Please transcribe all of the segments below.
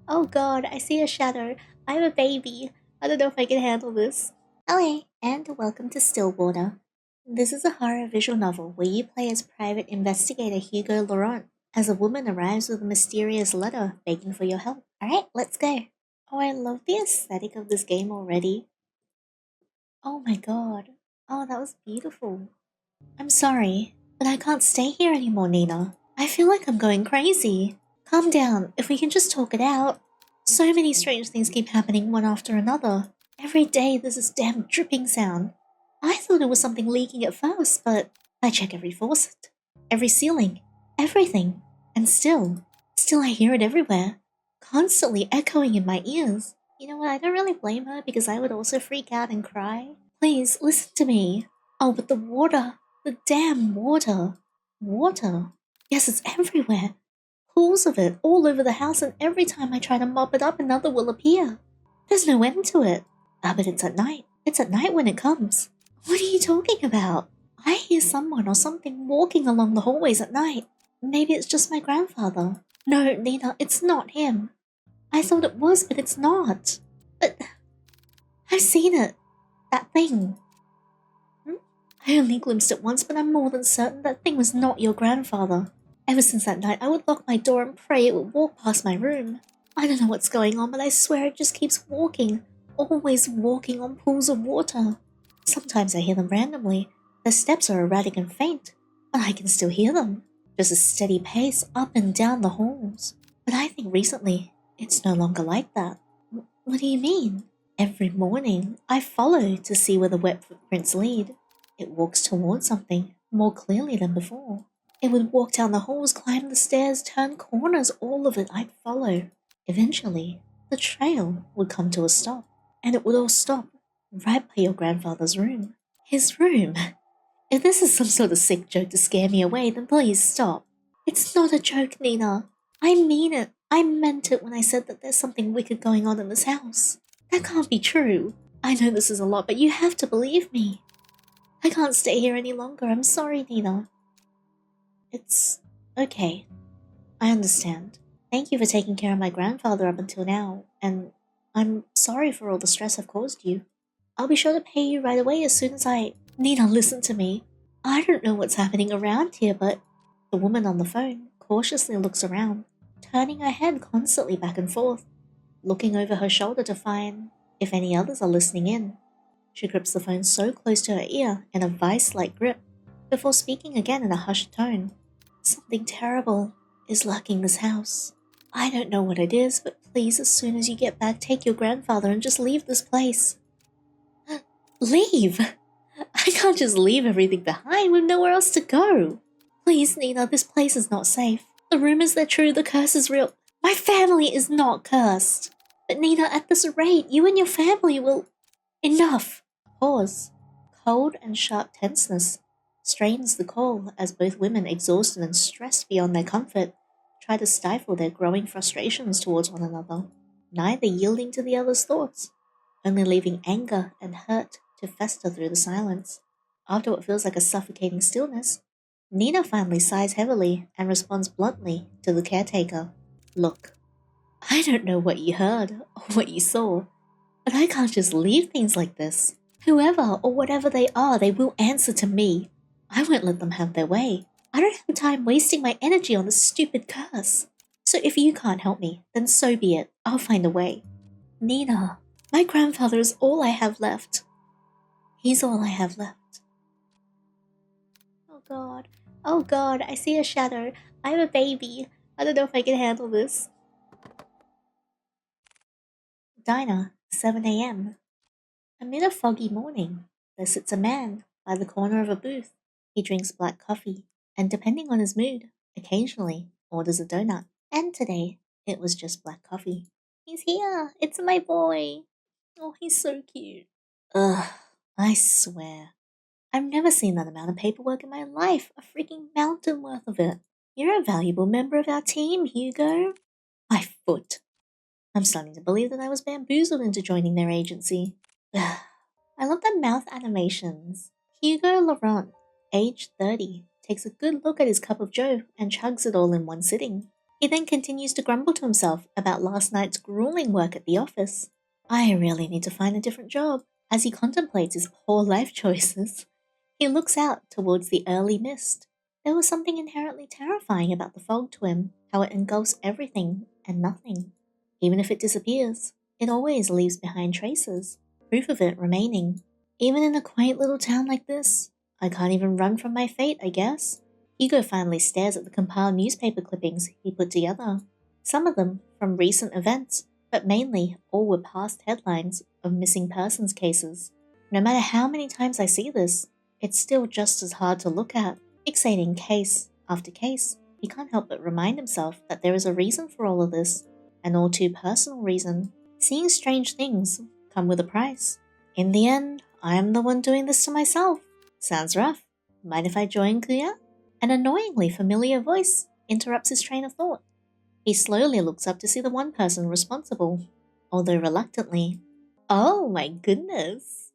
Oh god, I see a shadow. I'm a baby. I don't know if I can handle this. Hello, and welcome to Stillwater. This is a horror visual novel where you play as Private Investigator Hugo Laurent as a woman arrives with a mysterious letter begging for your help. Alright, let's go. Oh, I love the aesthetic of this game already. Oh my god. Oh, that was beautiful. I'm sorry, but I can't stay here anymore, Nina. I feel like I'm going crazy. Calm down, if we can just talk it out. So many strange things keep happening one after another. Every day there's this damn dripping sound. I thought it was something leaking at first, but I check every faucet, every ceiling, everything, and still I hear it everywhere, constantly echoing in my ears. You know what, I don't really blame her because I would also freak out and cry. Please, listen to me. Oh, but the water, the damn water. Water? Yes, it's everywhere. Pools of it all over the house, and every time I try to mop it up, another will appear. There's no end to it. Ah, but it's at night. It's at night when it comes. What are you talking about? I hear someone or something walking along the hallways at night. Maybe it's just my grandfather. No, Nina, it's not him. I thought it was, but it's not. But I've seen it. That thing. I only glimpsed it once, but I'm more than certain that thing was not your grandfather. Ever since that night, I would lock my door and pray it would walk past my room. I don't know what's going on, but I swear it just keeps walking, always walking on pools of water. Sometimes I hear them randomly. The steps are erratic and faint, but I can still hear them. Just a steady pace up and down the halls. But I think recently, it's no longer like that. What do you mean? Every morning, I follow to see where the wet footprints lead. It walks towards something, more clearly than before. It would walk down the halls, climb the stairs, turn corners, all of it I'd follow. Eventually, the trail would come to a stop, and it would all stop right by your grandfather's room. His room? If this is some sort of sick joke to scare me away, then please stop. It's not a joke, Nina. I mean it. I meant it when I said that there's something wicked going on in this house. That can't be true. I know this is a lot, but you have to believe me. I can't stay here any longer. I'm sorry, Nina. It's okay. I understand. Thank you for taking care of my grandfather up until now, and I'm sorry for all the stress I've caused you. I'll be sure to pay you right away as soon as I... Nina, listen to me. I don't know what's happening around here, but... The woman on the phone cautiously looks around, turning her head constantly back and forth, looking over her shoulder to find if any others are listening in. She grips the phone so close to her ear in a vice-like grip, before speaking again in a hushed tone. Something terrible is lurking this house. I don't know what it is, but please, as soon as you get back, take your grandfather and just leave this place. Leave? I can't just leave everything behind with nowhere else to go. Please, Nina, this place is not safe. The rumors are true, the curse is real. My family is not cursed. But Nina, at this rate, you and your family will... Enough! Pause. Cold and sharp tenseness strains the call as both women, exhausted and stressed beyond their comfort, try to stifle their growing frustrations towards one another, neither yielding to the other's thoughts, only leaving anger and hurt to fester through the silence. After what feels like a suffocating stillness, Nina finally sighs heavily and responds bluntly to the caretaker. Look, I don't know what you heard or what you saw, but I can't just leave things like this. Whoever or whatever they are, they will answer to me. I won't let them have their way. I don't have time wasting my energy on this stupid curse. So if you can't help me, then so be it. I'll find a way. Nina, my grandfather is all I have left. He's all I have left. Oh god. Oh god, I see a shadow. I'm a baby. I don't know if I can handle this. Diner, 7 a.m. Amid a foggy morning, there sits a man by the corner of a booth. He drinks black coffee, and depending on his mood, occasionally orders a donut. And today, it was just black coffee. He's here! It's my boy! Oh, he's so cute. Ugh, I swear. I've never seen that amount of paperwork in my life, a freaking mountain worth of it. You're a valuable member of our team, Hugo. My foot. I'm starting to believe that I was bamboozled into joining their agency. I love the mouth animations. Hugo Laurent, age 30, takes a good look at his cup of joe and chugs it all in one sitting. He then continues to grumble to himself about last night's grueling work at the office. I really need to find a different job. As he contemplates his poor life choices, he looks out towards the early mist. There was something inherently terrifying about the fog to him, how it engulfs everything and nothing. Even if it disappears, it always leaves behind traces, proof of it remaining. Even in a quaint little town like this, I can't even run from my fate, I guess. Hugo finally stares at the compiled newspaper clippings he put together. Some of them from recent events, but mainly all were past headlines of missing persons cases. No matter how many times I see this, it's still just as hard to look at. Fixating case after case, he can't help but remind himself that there is a reason for all of this, an all too personal reason. Seeing strange things come with a price. In the end, I am the one doing this to myself. Sounds rough. Mind if I join, Kuya? An annoyingly familiar voice interrupts his train of thought. He slowly looks up to see the one person responsible, although reluctantly. Oh my goodness.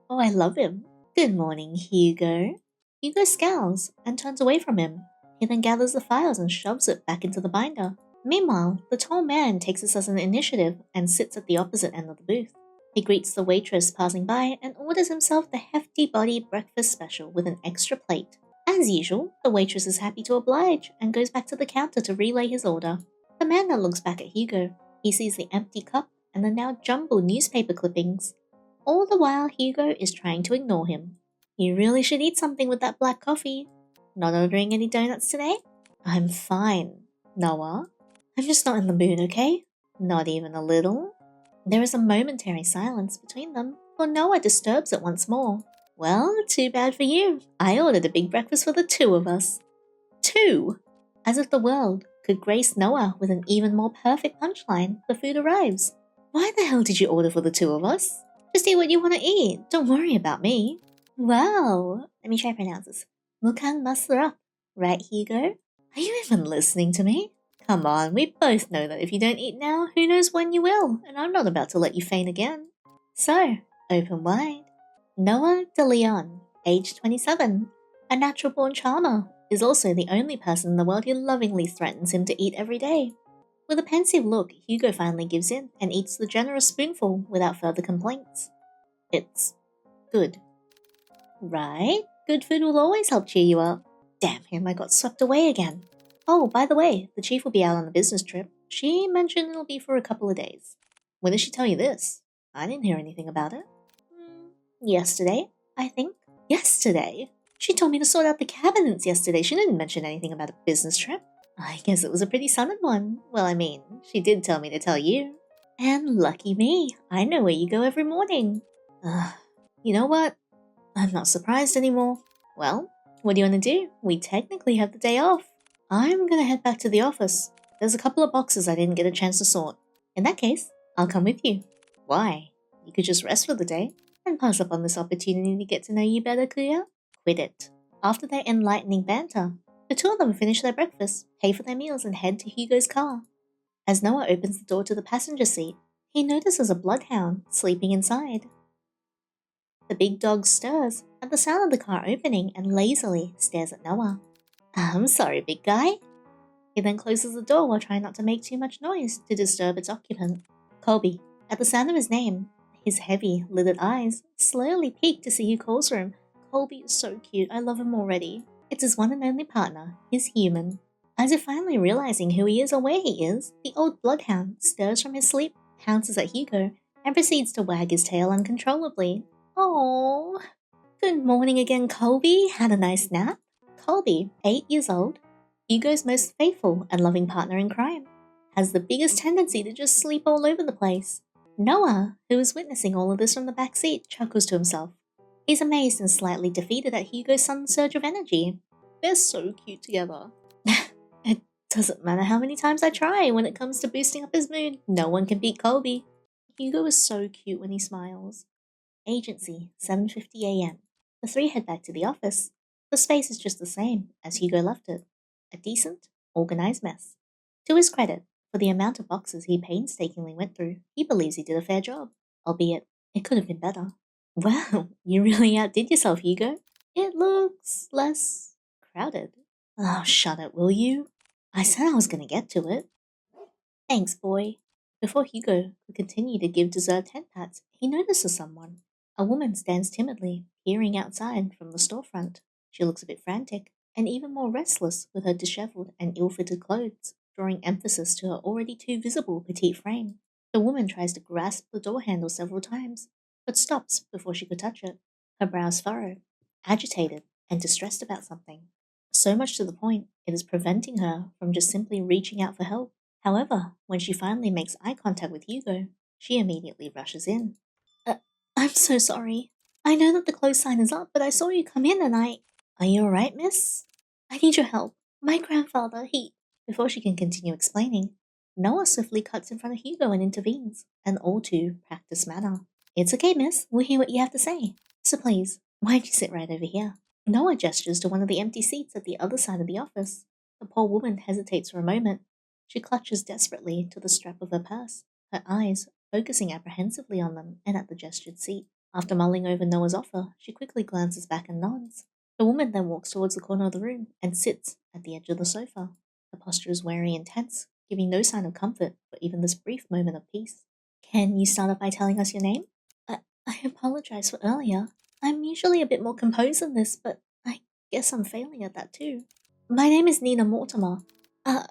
Oh, I love him. Good morning, Hugo. Hugo scowls and turns away from him. He then gathers the files and shoves it back into the binder. Meanwhile, the tall man takes this as an initiative and sits at the opposite end of the booth. He greets the waitress passing by and orders himself the hefty-bodied breakfast special with an extra plate. As usual, the waitress is happy to oblige and goes back to the counter to relay his order. The man then looks back at Hugo. He sees the empty cup and the now jumbled newspaper clippings. All the while, Hugo is trying to ignore him. You really should eat something with that black coffee. Not ordering any donuts today? I'm fine, Noah. I'm just not in the mood, okay? Not even a little. There is a momentary silence between them, for Noah disturbs it once more. Well, too bad for you. I ordered a big breakfast for the two of us. Two! As if the world could grace Noah with an even more perfect punchline, the food arrives. Why the hell did you order for the two of us? Just eat what you want to eat. Don't worry about me. Wow. Let me try to pronounce this. Mukhang masarap. Right, Hugo? Are you even listening to me? Come on, we both know that if you don't eat now, who knows when you will, and I'm not about to let you faint again. So, open wide. Noah de Leon, age 27, a natural-born charmer, is also the only person in the world who lovingly threatens him to eat every day. With a pensive look, Hugo finally gives in and eats the generous spoonful without further complaints. It's good. Right? Good food will always help cheer you up. Damn him, I got swept away again. Oh, by the way, the chief will be out on a business trip. She mentioned it'll be for a couple of days. When did she tell you this? I didn't hear anything about it. Yesterday, I think. Yesterday? She told me to sort out the cabinets yesterday. She didn't mention anything about a business trip. I guess it was a pretty sudden one. Well, I mean, she did tell me to tell you. And lucky me, I know where you go every morning. You know what? I'm not surprised anymore. Well, what do you want to do? We technically have the day off. I'm gonna head back to the office. There's a couple of boxes I didn't get a chance to sort. In that case, I'll come with you. Why? You could just rest for the day and pass up on this opportunity to get to know you better, Kuya. Quit it. After their enlightening banter, the two of them finish their breakfast, pay for their meals, and head to Hugo's car. As Noah opens the door to the passenger seat, he notices a bloodhound sleeping inside. The big dog stirs at the sound of the car opening and lazily stares at Noah. I'm sorry, big guy. He then closes the door while trying not to make too much noise to disturb its occupant. Colby, at the sound of his name, his heavy, lidded eyes slowly peek to see who calls for him. Colby is so cute, I love him already. It's his one and only partner, his human. As if finally realizing who he is or where he is, the old bloodhound stirs from his sleep, pounces at Hugo, and proceeds to wag his tail uncontrollably. Oh, good morning again, Colby. Had a nice nap? Colby, 8 years old, Hugo's most faithful and loving partner in crime, has the biggest tendency to just sleep all over the place. Noah, who is witnessing all of this from the back seat, chuckles to himself. He's amazed and slightly defeated at Hugo's sudden surge of energy. They're so cute together. It doesn't matter how many times I try when it comes to boosting up his mood, no one can beat Colby. Hugo is so cute when he smiles. Agency, 7:50 a.m. The three head back to the office. The space is just the same as Hugo left it. A decent, organized mess. To his credit, for the amount of boxes he painstakingly went through, he believes he did a fair job, albeit it could have been better. Wow, you really outdid yourself, Hugo. It looks less crowded. Oh, shut it, will you? I said I was gonna get to it. Thanks, boy. Before Hugo could continue to give deserved head pats, he notices someone. A woman stands timidly, peering outside from the storefront. She looks a bit frantic, and even more restless with her disheveled and ill-fitted clothes, drawing emphasis to her already too visible petite frame. The woman tries to grasp the door handle several times, but stops before she could touch it. Her brows furrow, agitated and distressed about something. So much to the point, it is preventing her from just simply reaching out for help. However, when she finally makes eye contact with Hugo, she immediately rushes in. Uh, I'm so sorry. I know that the close sign is up, but I saw you come in and I. Are you alright, miss? I need your help. My grandfather, he. Before she can continue explaining, Noah swiftly cuts in front of Hugo and intervenes, an all too practiced manner. It's okay, miss. We'll hear what you have to say. So please, why don't you sit right over here? Noah gestures to one of the empty seats at the other side of the office. The poor woman hesitates for a moment. She clutches desperately to the strap of her purse, her eyes focusing apprehensively on them and at the gestured seat. After mulling over Noah's offer, she quickly glances back and nods. The woman then walks towards the corner of the room and sits at the edge of the sofa. Her posture is wary and tense, giving no sign of comfort for even this brief moment of peace. Can you start off by telling us your name? I apologize for earlier. I'm usually a bit more composed than this, but I guess I'm failing at that too. My name is Nina Mortimer. Uh,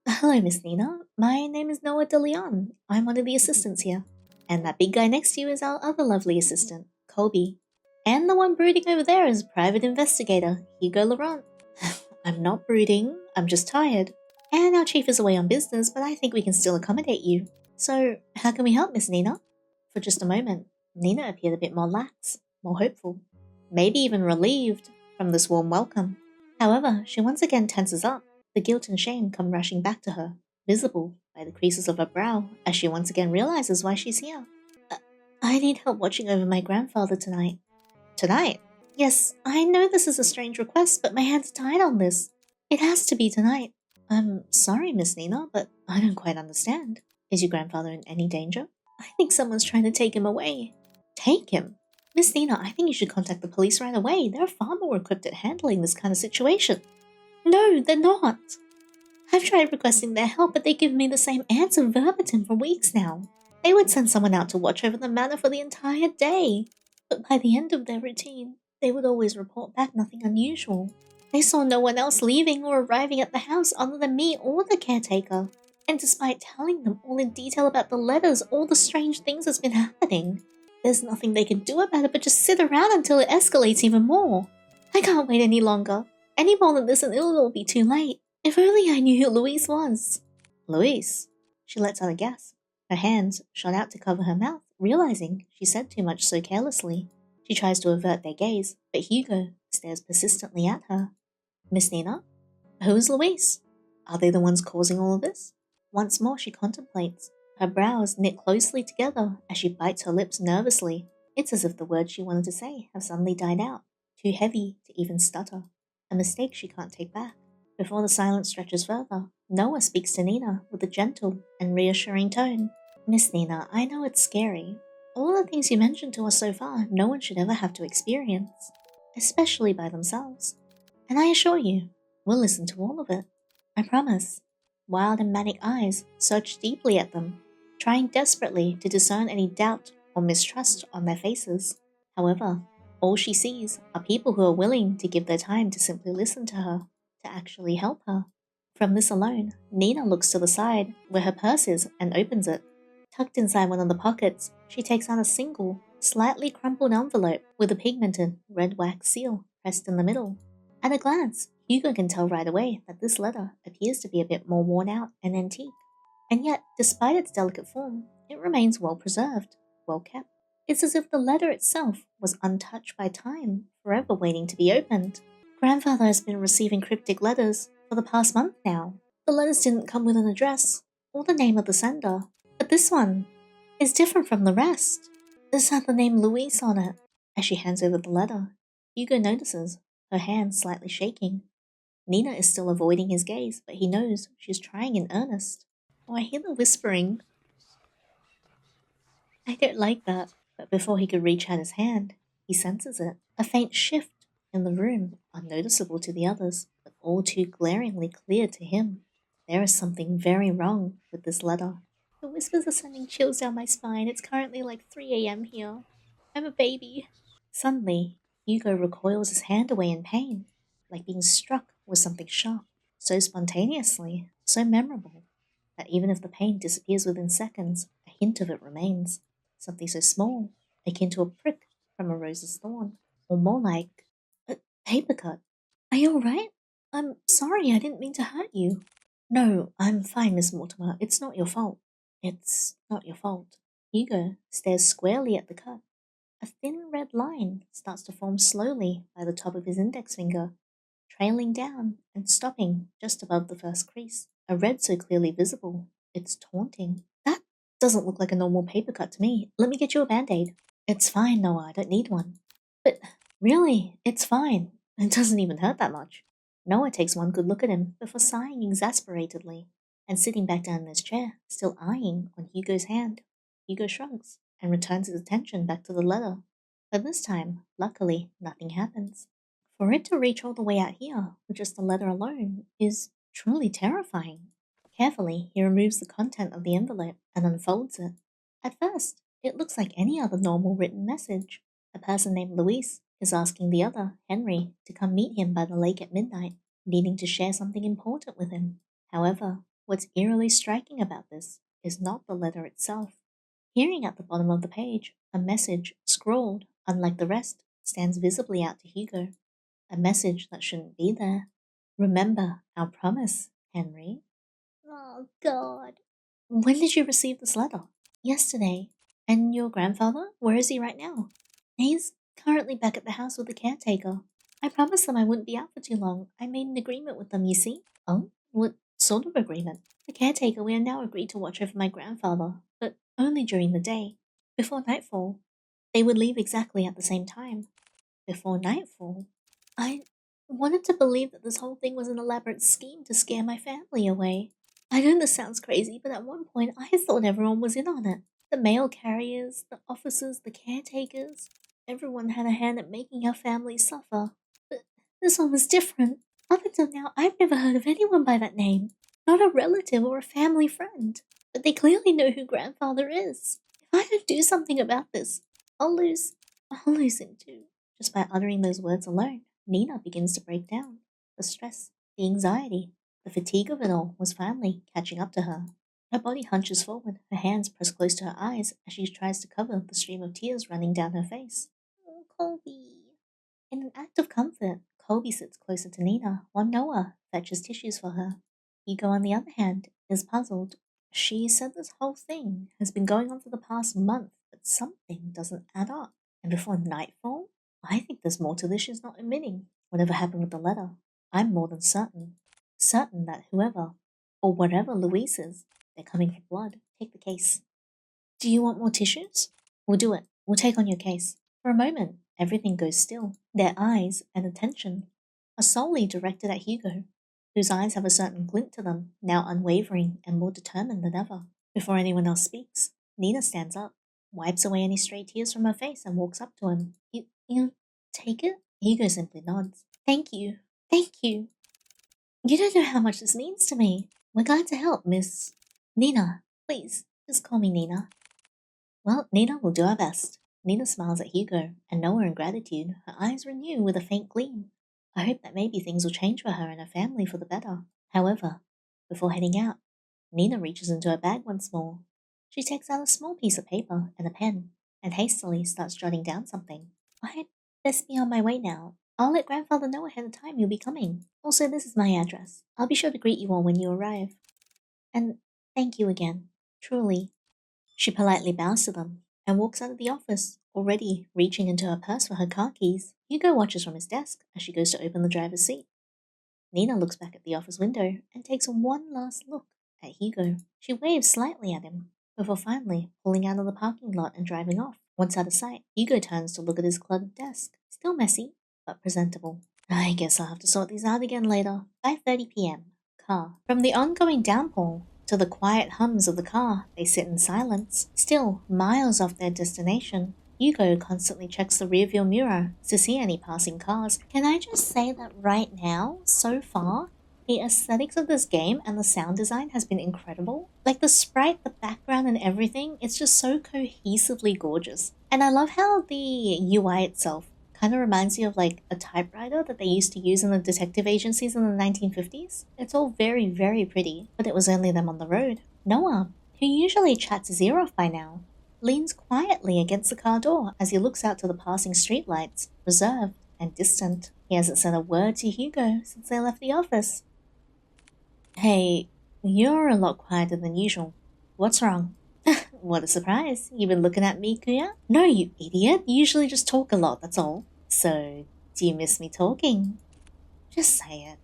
Hello, Miss Nina. My name is Noah de Leon. I'm one of the assistants here. And that big guy next to you is our other lovely assistant, Colby. And the one brooding over there is Private Investigator Hugo Laurent. I'm not brooding, I'm just tired. And our chief is away on business, but I think we can still accommodate you. So, how can we help, Miss Nina? For just a moment, Nina appeared a bit more lax, more hopeful, maybe even relieved from this warm welcome. However, she once again tenses up. The guilt and shame come rushing back to her, visible by the creases of her brow as she once again realizes why she's here. I need help watching over my grandfather tonight. Tonight? Yes, I know this is a strange request, but my hands are tied on this. It has to be tonight. I'm sorry, Miss Nina, but I don't quite understand. Is your grandfather in any danger? I think someone's trying to take him away. Take him? Miss Nina, I think you should contact the police right away. They're far more equipped at handling this kind of situation. No, they're not. I've tried requesting their help, but they give me the same answer verbatim for weeks now. They would send someone out to watch over the manor for the entire day. But by the end of their routine, they would always report back nothing unusual. They saw no one else leaving or arriving at the house other than me or the caretaker. And despite telling them all in detail about the letters, all the strange things that's been happening, there's nothing they can do about it but just sit around until it escalates even more. I can't wait any longer. Any more than this and it'll all be too late. If only I knew who Louise was. Louise? She lets out a gasp. Her hands shot out to cover her mouth, realizing she said too much so carelessly. She tries to avert their gaze, but Hugo stares persistently at her. Miss Nina? Who is Louise? Are they the ones causing all of this? Once more she contemplates, her brows knit closely together as she bites her lips nervously. It's as if the words she wanted to say have suddenly died out, too heavy to even stutter. A mistake she can't take back. Before the silence stretches further, Noah speaks to Nina with a gentle and reassuring tone. Miss Nina, I know it's scary. All the things you mentioned to us so far, no one should ever have to experience, especially by themselves. And I assure you, we'll listen to all of it. I promise. Wild and manic eyes search deeply at them, trying desperately to discern any doubt or mistrust on their faces. However, all she sees are people who are willing to give their time to simply listen to her, to actually help her. From this alone, Nina looks to the side where her purse is and opens it. Tucked inside one of the pockets, she takes out a single, slightly crumpled envelope with a pigmented red wax seal pressed in the middle. At a glance, Hugo can tell right away that this letter appears to be a bit more worn out and antique. And yet, despite its delicate form, it remains well preserved, well kept. It's as if the letter itself was untouched by time, forever waiting to be opened. Grandfather has been receiving cryptic letters for the past month now. The letters didn't come with an address or the name of the sender, but this one is different from the rest. This had the name Louise on it. As she hands over the letter, Hugo notices her hand slightly shaking. Nina is still avoiding his gaze, but he knows she's trying in earnest. Oh, I hear the whispering. I don't like that. But before he could reach out his hand, he senses it. A faint shift in the room, unnoticeable to the others, but all too glaringly clear to him. There is something very wrong with this letter. The whispers are sending chills down my spine. It's currently like 3 a.m. here. I'm a baby. Suddenly, Hugo recoils his hand away in pain, like being struck with something sharp, so spontaneously, so memorable, that even if the pain disappears within seconds, a hint of it remains. Something so small, akin to a prick from a rose's thorn, or more like a paper cut. Are you alright? I'm sorry, I didn't mean to hurt you. No, I'm fine, Miss Mortimer. It's not your fault. It's not your fault. Hugo stares squarely at the cut. A thin red line starts to form slowly by the top of his index finger, trailing down and stopping just above the first crease. A red so clearly visible, it's taunting. That doesn't look like a normal paper cut to me. Let me get you a band-aid. It's fine, Noah. I don't need one. But really, it's fine. It doesn't even hurt that much. Noah takes one good look at him before sighing exasperatedly and sitting back down in his chair, still eyeing on Hugo's hand. Hugo shrugs and returns his attention back to the letter. But this time, luckily, nothing happens. For it to reach all the way out here with just the letter alone is truly terrifying. Carefully, he removes the content of the envelope and unfolds it. At first, it looks like any other normal written message. A person named Luis is asking the other, Henry, to come meet him by the lake at midnight, needing to share something important with him. However, what's eerily striking about this is not the letter itself. Hearing at the bottom of the page, a message, scrawled, unlike the rest, stands visibly out to Hugo. A message that shouldn't be there. Remember our promise, Henry. Oh, God. When did you receive this letter? Yesterday. And your grandfather? Where is he right now? He's currently back at the house with the caretaker. I promised them I wouldn't be out for too long. I made an agreement with them, you see. Oh? What sort of agreement? The caretaker, we are now agreed to watch over my grandfather, but only during the day. Before nightfall. They would leave exactly at the same time. Before nightfall? I wanted to believe that this whole thing was an elaborate scheme to scare my family away. I know this sounds crazy, but at one point I thought everyone was in on it. The mail carriers, the officers, the caretakers. Everyone had a hand at making our family suffer. But this one was different. Up until now, I've never heard of anyone by that name. Not a relative or a family friend. But they clearly know who grandfather is. If I don't do something about this, I'll lose him too. Just by uttering those words alone, Nina begins to break down. The stress, the anxiety, the fatigue of it all was finally catching up to her. Her body hunches forward, her hands press close to her eyes as she tries to cover the stream of tears running down her face. Oh, Colby. In an act of comfort, Colby sits closer to Nina while Noah fetches tissues for her. Hugo, on the other hand, is puzzled. She said this whole thing has been going on for the past month, but something doesn't add up. And before nightfall? I think there's more to this she's not admitting. Whatever happened with the letter, I'm more than certain. Certain that whoever, or whatever Luis is, they're coming for blood. Take the case. Do you want more tissues? We'll do it. We'll take on your case. For a moment, everything goes still. Their eyes and attention are solely directed at Hugo, whose eyes have a certain glint to them, now unwavering and more determined than ever. Before anyone else speaks, Nina stands up, wipes away any stray tears from her face and walks up to him. You take it? Hugo simply nods. Thank you. Thank you. You don't know how much this means to me. We're glad to help, Miss Nina. Please, just call me Nina. Well, Nina will do our best. Nina smiles at Hugo, and Noah in gratitude, her eyes renew with a faint gleam. I hope that maybe things will change for her and her family for the better. However, before heading out, Nina reaches into her bag once more. She takes out a small piece of paper and a pen, and hastily starts jotting down something. I'd best be on my way now. I'll let Grandfather know ahead of time you'll be coming. Also, this is my address. I'll be sure to greet you all when you arrive. And thank you again. Truly. She politely bows to them and walks out of the office, already reaching into her purse for her car keys. Hugo watches from his desk as she goes to open the driver's seat. Nina looks back at the office window and takes one last look at Hugo. She waves slightly at him, before finally pulling out of the parking lot and driving off. Once out of sight, Hugo turns to look at his cluttered desk. Still messy, but presentable. I guess I'll have to sort these out again later. 5:30 p.m. Car. From the ongoing downpour to the quiet hums of the car, they sit in silence. Still miles off their destination, Hugo constantly checks the rearview mirror to see any passing cars. Can I just say that right now, so far, The aesthetics of this game and the sound design has been incredible. Like the sprite, the background, and everything, it's just so cohesively gorgeous. And I love how the UI itself kind of reminds you of like a typewriter that they used to use in the detective agencies in the 1950s. It's all very, very pretty, but it was only them on the road. Noah, who usually chats his ear off by now, leans quietly against the car door as he looks out to the passing streetlights, reserved and distant. He hasn't said a word to Hugo since they left the office. Hey, you're a lot quieter than usual. What's wrong? What a surprise. You've been looking at me, Kuya? No, you idiot. You usually just talk a lot, that's all. So, do you miss me talking? Just say it.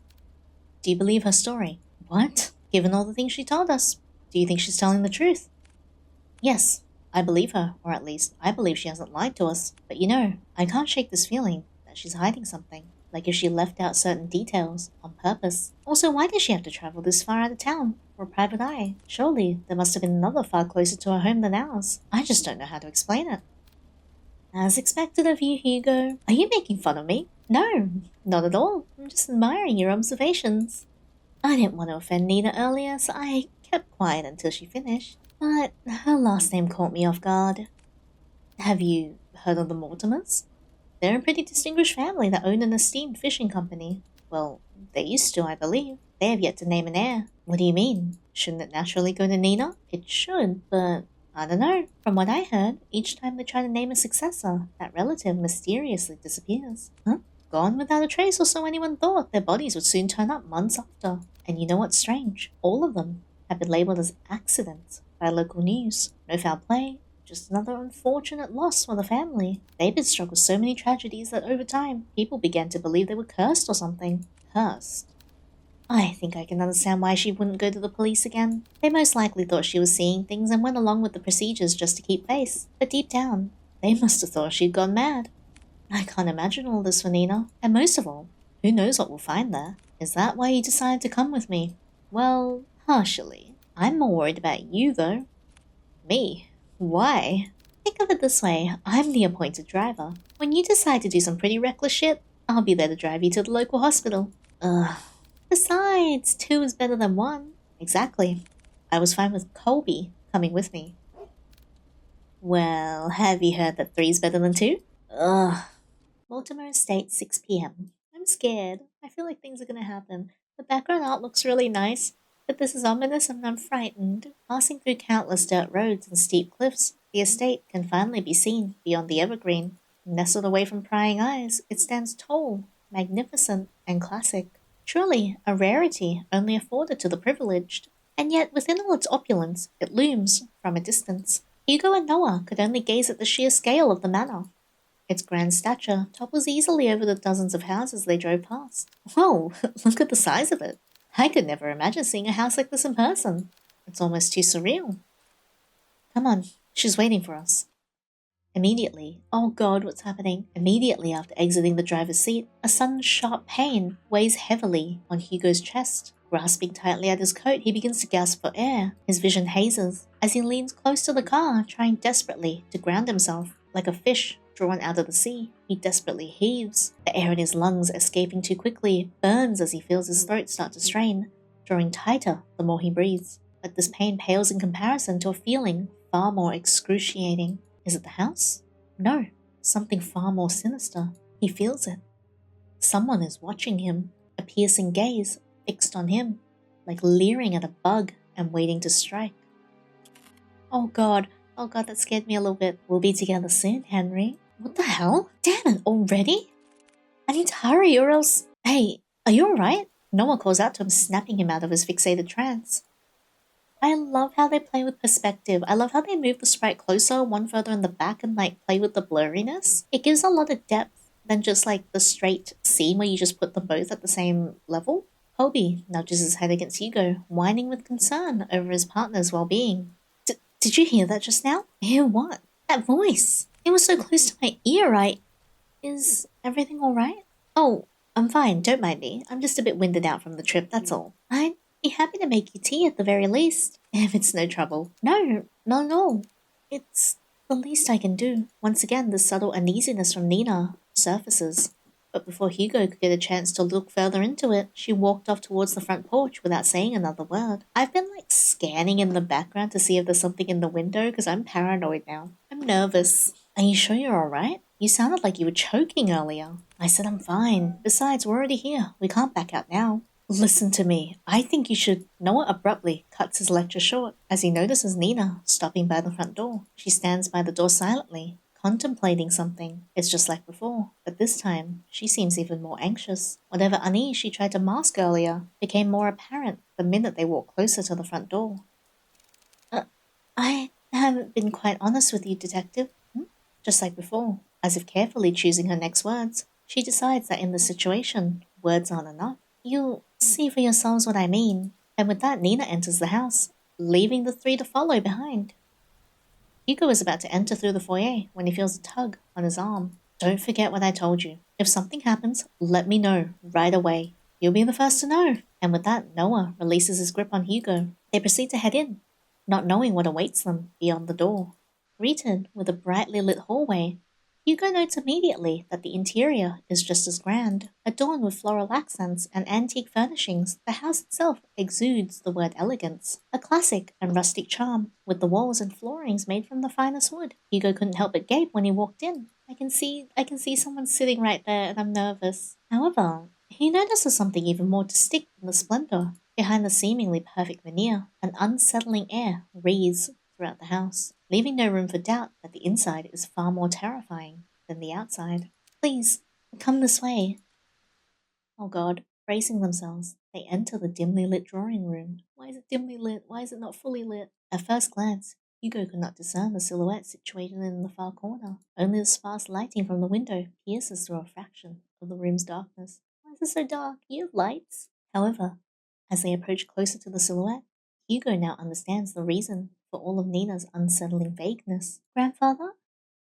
Do you believe her story? What? Given all the things she told us, do you think she's telling the truth? Yes, I believe her, or at least I believe she hasn't lied to us. But you know, I can't shake this feeling that she's hiding something. Like if she left out certain details on purpose. Also, why did she have to travel this far out of town for a private eye? Surely there must have been another far closer to her home than ours. I just don't know how to explain it. As expected of you, Hugo. Are you making fun of me? No, not at all. I'm just admiring your observations. I didn't want to offend Nina earlier, so I kept quiet until she finished. But her last name caught me off guard. Have you heard of the Mortimers? They're a pretty distinguished family that own an esteemed fishing company. Well, they used to, I believe. They have yet to name an heir. What do you mean? Shouldn't it naturally go to Nina? It should, but I don't know. From what I heard, each time they try to name a successor, that relative mysteriously disappears. Huh? Gone without a trace, or so anyone thought. Their bodies would soon turn up months after. And you know what's strange? All of them have been labelled as accidents by local news. No foul play, just another unfortunate loss for the family. They've been struck with so many tragedies that over time, people began to believe they were cursed or something. Cursed? I think I can understand why she wouldn't go to the police again. They most likely thought she was seeing things and went along with the procedures just to keep face. But deep down, they must have thought she'd gone mad. I can't imagine all this for Nina. And most of all, who knows what we'll find there? Is that why you decided to come with me? Well, partially. I'm more worried about you, though. Me? Why? Think of it this way, I'm the appointed driver. When you decide to do some pretty reckless shit, I'll be there to drive you to the local hospital. Ugh. Besides, 2 is better than 1. Exactly. I was fine with Colby coming with me. Well, have you heard that 3 is better than 2? Ugh. Mortimer Estate, 6 p.m. I'm scared. I feel like things are gonna happen. The background art looks really nice, but this is ominous and I'm frightened. Passing through countless dirt roads and steep cliffs, the estate can finally be seen beyond the evergreen. Nestled away from prying eyes, it stands tall, magnificent, and classic. Truly a rarity only afforded to the privileged. And yet, within all its opulence, it looms from a distance. Hugo and Noah could only gaze at the sheer scale of the manor. Its grand stature topples easily over the dozens of houses they drove past. Whoa, look at the size of it. I could never imagine seeing a house like this in person. It's almost too surreal. Come on, she's waiting for us. Immediately, oh god, what's happening? Immediately after exiting the driver's seat, a sudden sharp pain weighs heavily on Hugo's chest. Grasping tightly at his coat, he begins to gasp for air. His vision hazes as he leans close to the car, trying desperately to ground himself. Like a fish drawn out of the sea, he desperately heaves. The air in his lungs, escaping too quickly, burns as he feels his throat start to strain, drawing tighter the more he breathes. But this pain pales in comparison to a feeling far more excruciating. Is it the house? No, something far more sinister. He feels it. Someone is watching him, a piercing gaze fixed on him, like leering at a bug and waiting to strike. Oh god, that scared me a little bit. We'll be together soon, Henry. What the hell? Damn it, already? I need to hurry or else... Hey, are you alright? Noah calls out to him, snapping him out of his fixated trance. I love how they play with perspective. I love how they move the sprite closer, one further in the back, and like play with the blurriness. It gives a lot of depth than just like the straight scene where you just put them both at the same level. Colby nudges his head against Hugo, whining with concern over his partner's well-being. Did you hear that just now? Hear what? That voice. It was so close to my ear, Is everything alright? Oh, I'm fine, don't mind me. I'm just a bit winded out from the trip, that's all. I'd be happy to make you tea at the very least, if it's no trouble. No, not at all. It's the least I can do. Once again, the subtle uneasiness from Nina surfaces. But before Hugo could get a chance to look further into it, she walked off towards the front porch without saying another word. I've been scanning in the background to see if there's something in the window because I'm paranoid now. I'm nervous. Are you sure you're alright? You sounded like you were choking earlier. I said I'm fine. Besides, we're already here. We can't back out now. Listen to me. I think you should. Noah abruptly cuts his lecture short as he notices Nina stopping by the front door. She stands by the door silently, contemplating something. It's just like before, but this time she seems even more anxious. Whatever unease she tried to mask earlier became more apparent the minute they walked closer to the front door. I haven't been quite honest with you, Detective. Just like before, as if carefully choosing her next words, she decides that in this situation, words aren't enough. You'll see for yourselves what I mean. And with that, Nina enters the house, leaving the three to follow behind. Hugo is about to enter through the foyer when he feels a tug on his arm. Don't forget what I told you. If something happens, let me know right away. You'll be the first to know. And with that, Noah releases his grip on Hugo. They proceed to head in, not knowing what awaits them beyond the door. Greeted with a brightly lit hallway, Hugo notes immediately that the interior is just as grand. Adorned with floral accents and antique furnishings, the house itself exudes the word elegance, a classic and rustic charm, with the walls and floorings made from the finest wood. Hugo couldn't help but gape when he walked in. I can see someone sitting right there and I'm nervous. However, he notices something even more distinct than the splendor. Behind the seemingly perfect veneer, an unsettling air wreathes throughout the house, leaving no room for doubt that the inside is far more terrifying than the outside. Please, come this way. Oh God, bracing themselves, they enter the dimly lit drawing room. Why is it dimly lit? Why is it not fully lit? At first glance, Hugo could not discern the silhouette situated in the far corner. Only the sparse lighting from the window pierces through a fraction of the room's darkness. Why is it so dark? You have lights. However, as they approach closer to the silhouette, Hugo now understands the reason for all of Nina's unsettling vagueness. Grandfather?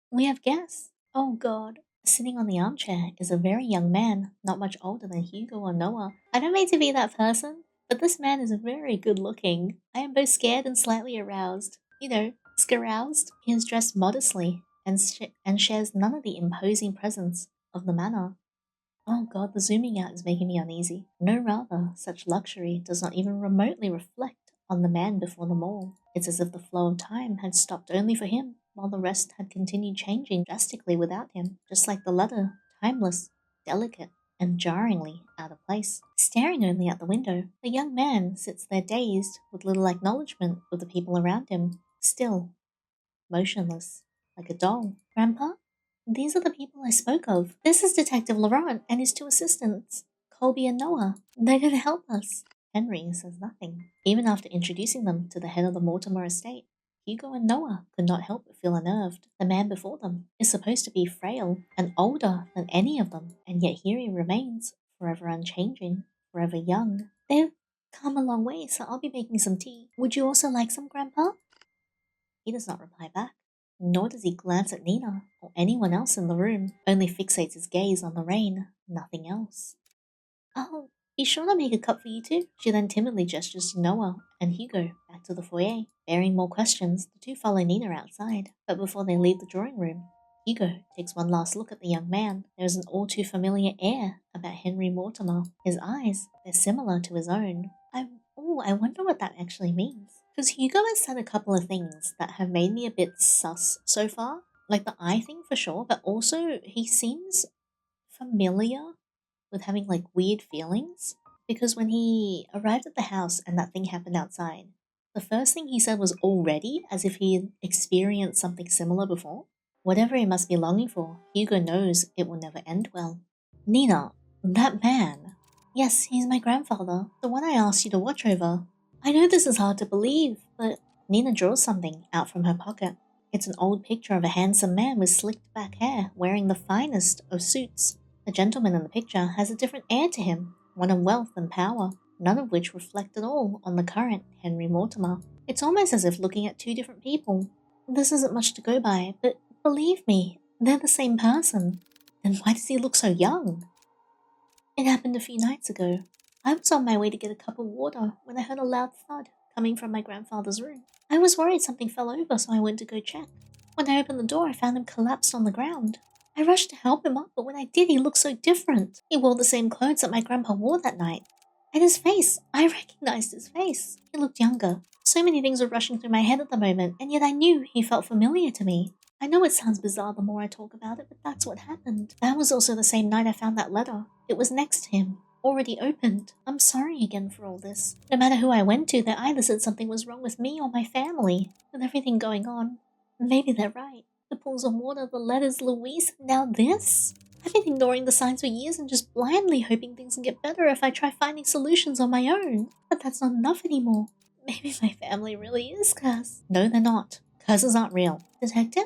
We have guests. Oh God. Sitting on the armchair is a very young man, not much older than Hugo or Noah. I don't mean to be that person, but this man is very good looking. I am both scared and slightly aroused. Scaroused. He is dressed modestly and shares none of the imposing presence of the manor. Oh God, the zooming out is making me uneasy. No, rather, such luxury does not even remotely reflect on the man before them all. It's as if the flow of time had stopped only for him, while the rest had continued changing drastically without him, just like the letter, timeless, delicate, and jarringly out of place. Staring only out the window, the young man sits there dazed, with little acknowledgement of the people around him, still, motionless, like a doll. Grandpa? These are the people I spoke of. This is Detective Laurent and his two assistants, Colby and Noah. They're going to help us. Henry says nothing. Even after introducing them to the head of the Mortimer estate, Hugo and Noah could not help but feel unnerved. The man before them is supposed to be frail and older than any of them, and yet here he remains, forever unchanging, forever young. They've come a long way, so I'll be making some tea. Would you also like some, Grandpa? He does not reply back, nor does he glance at Nina or anyone else in the room, only fixates his gaze on the rain, nothing else. Oh, be sure to make a cup for you two. She then timidly gestures to Noah and Hugo back to the foyer. Bearing more questions, the two follow Nina outside, but before they leave the drawing room, Hugo takes one last look at the young man. There is an all too familiar air about Henry Mortimer. His eyes, they're similar to his own. I wonder what that actually means. Because Hugo has said a couple of things that have made me a bit sus so far. Like the eye thing for sure, but also he seems familiar with having weird feelings. Because when he arrived at the house and that thing happened outside, the first thing he said was already as if he had experienced something similar before. Whatever he must be longing for, Hugo knows it will never end well. Nina, that man. Yes, he's my grandfather, the one I asked you to watch over. I know this is hard to believe, but Nina draws something out from her pocket. It's an old picture of a handsome man with slicked back hair wearing the finest of suits. The gentleman in the picture has a different air to him, one of wealth and power, none of which reflect at all on the current Henry Mortimer. It's almost as if looking at two different people. This isn't much to go by, but believe me, they're the same person. Then why does he look so young? It happened a few nights ago. I was on my way to get a cup of water when I heard a loud thud coming from my grandfather's room. I was worried something fell over, so I went to go check. When I opened the door, I found him collapsed on the ground. I rushed to help him up, but when I did, he looked so different. He wore the same clothes that my grandpa wore that night. And his face, I recognized his face. He looked younger. So many things were rushing through my head at the moment, and yet I knew he felt familiar to me. I know it sounds bizarre the more I talk about it, but that's what happened. That was also the same night I found that letter. It was next to him, already opened. I'm sorry again for all this. No matter who I went to, they either said something was wrong with me or my family. With everything going on, maybe they're right. The pools of water, the letters, Louise, and now this? I've been ignoring the signs for years and just blindly hoping things will get better if I try finding solutions on my own. But that's not enough anymore. Maybe my family really is cursed. No, they're not. Curses aren't real. Detective?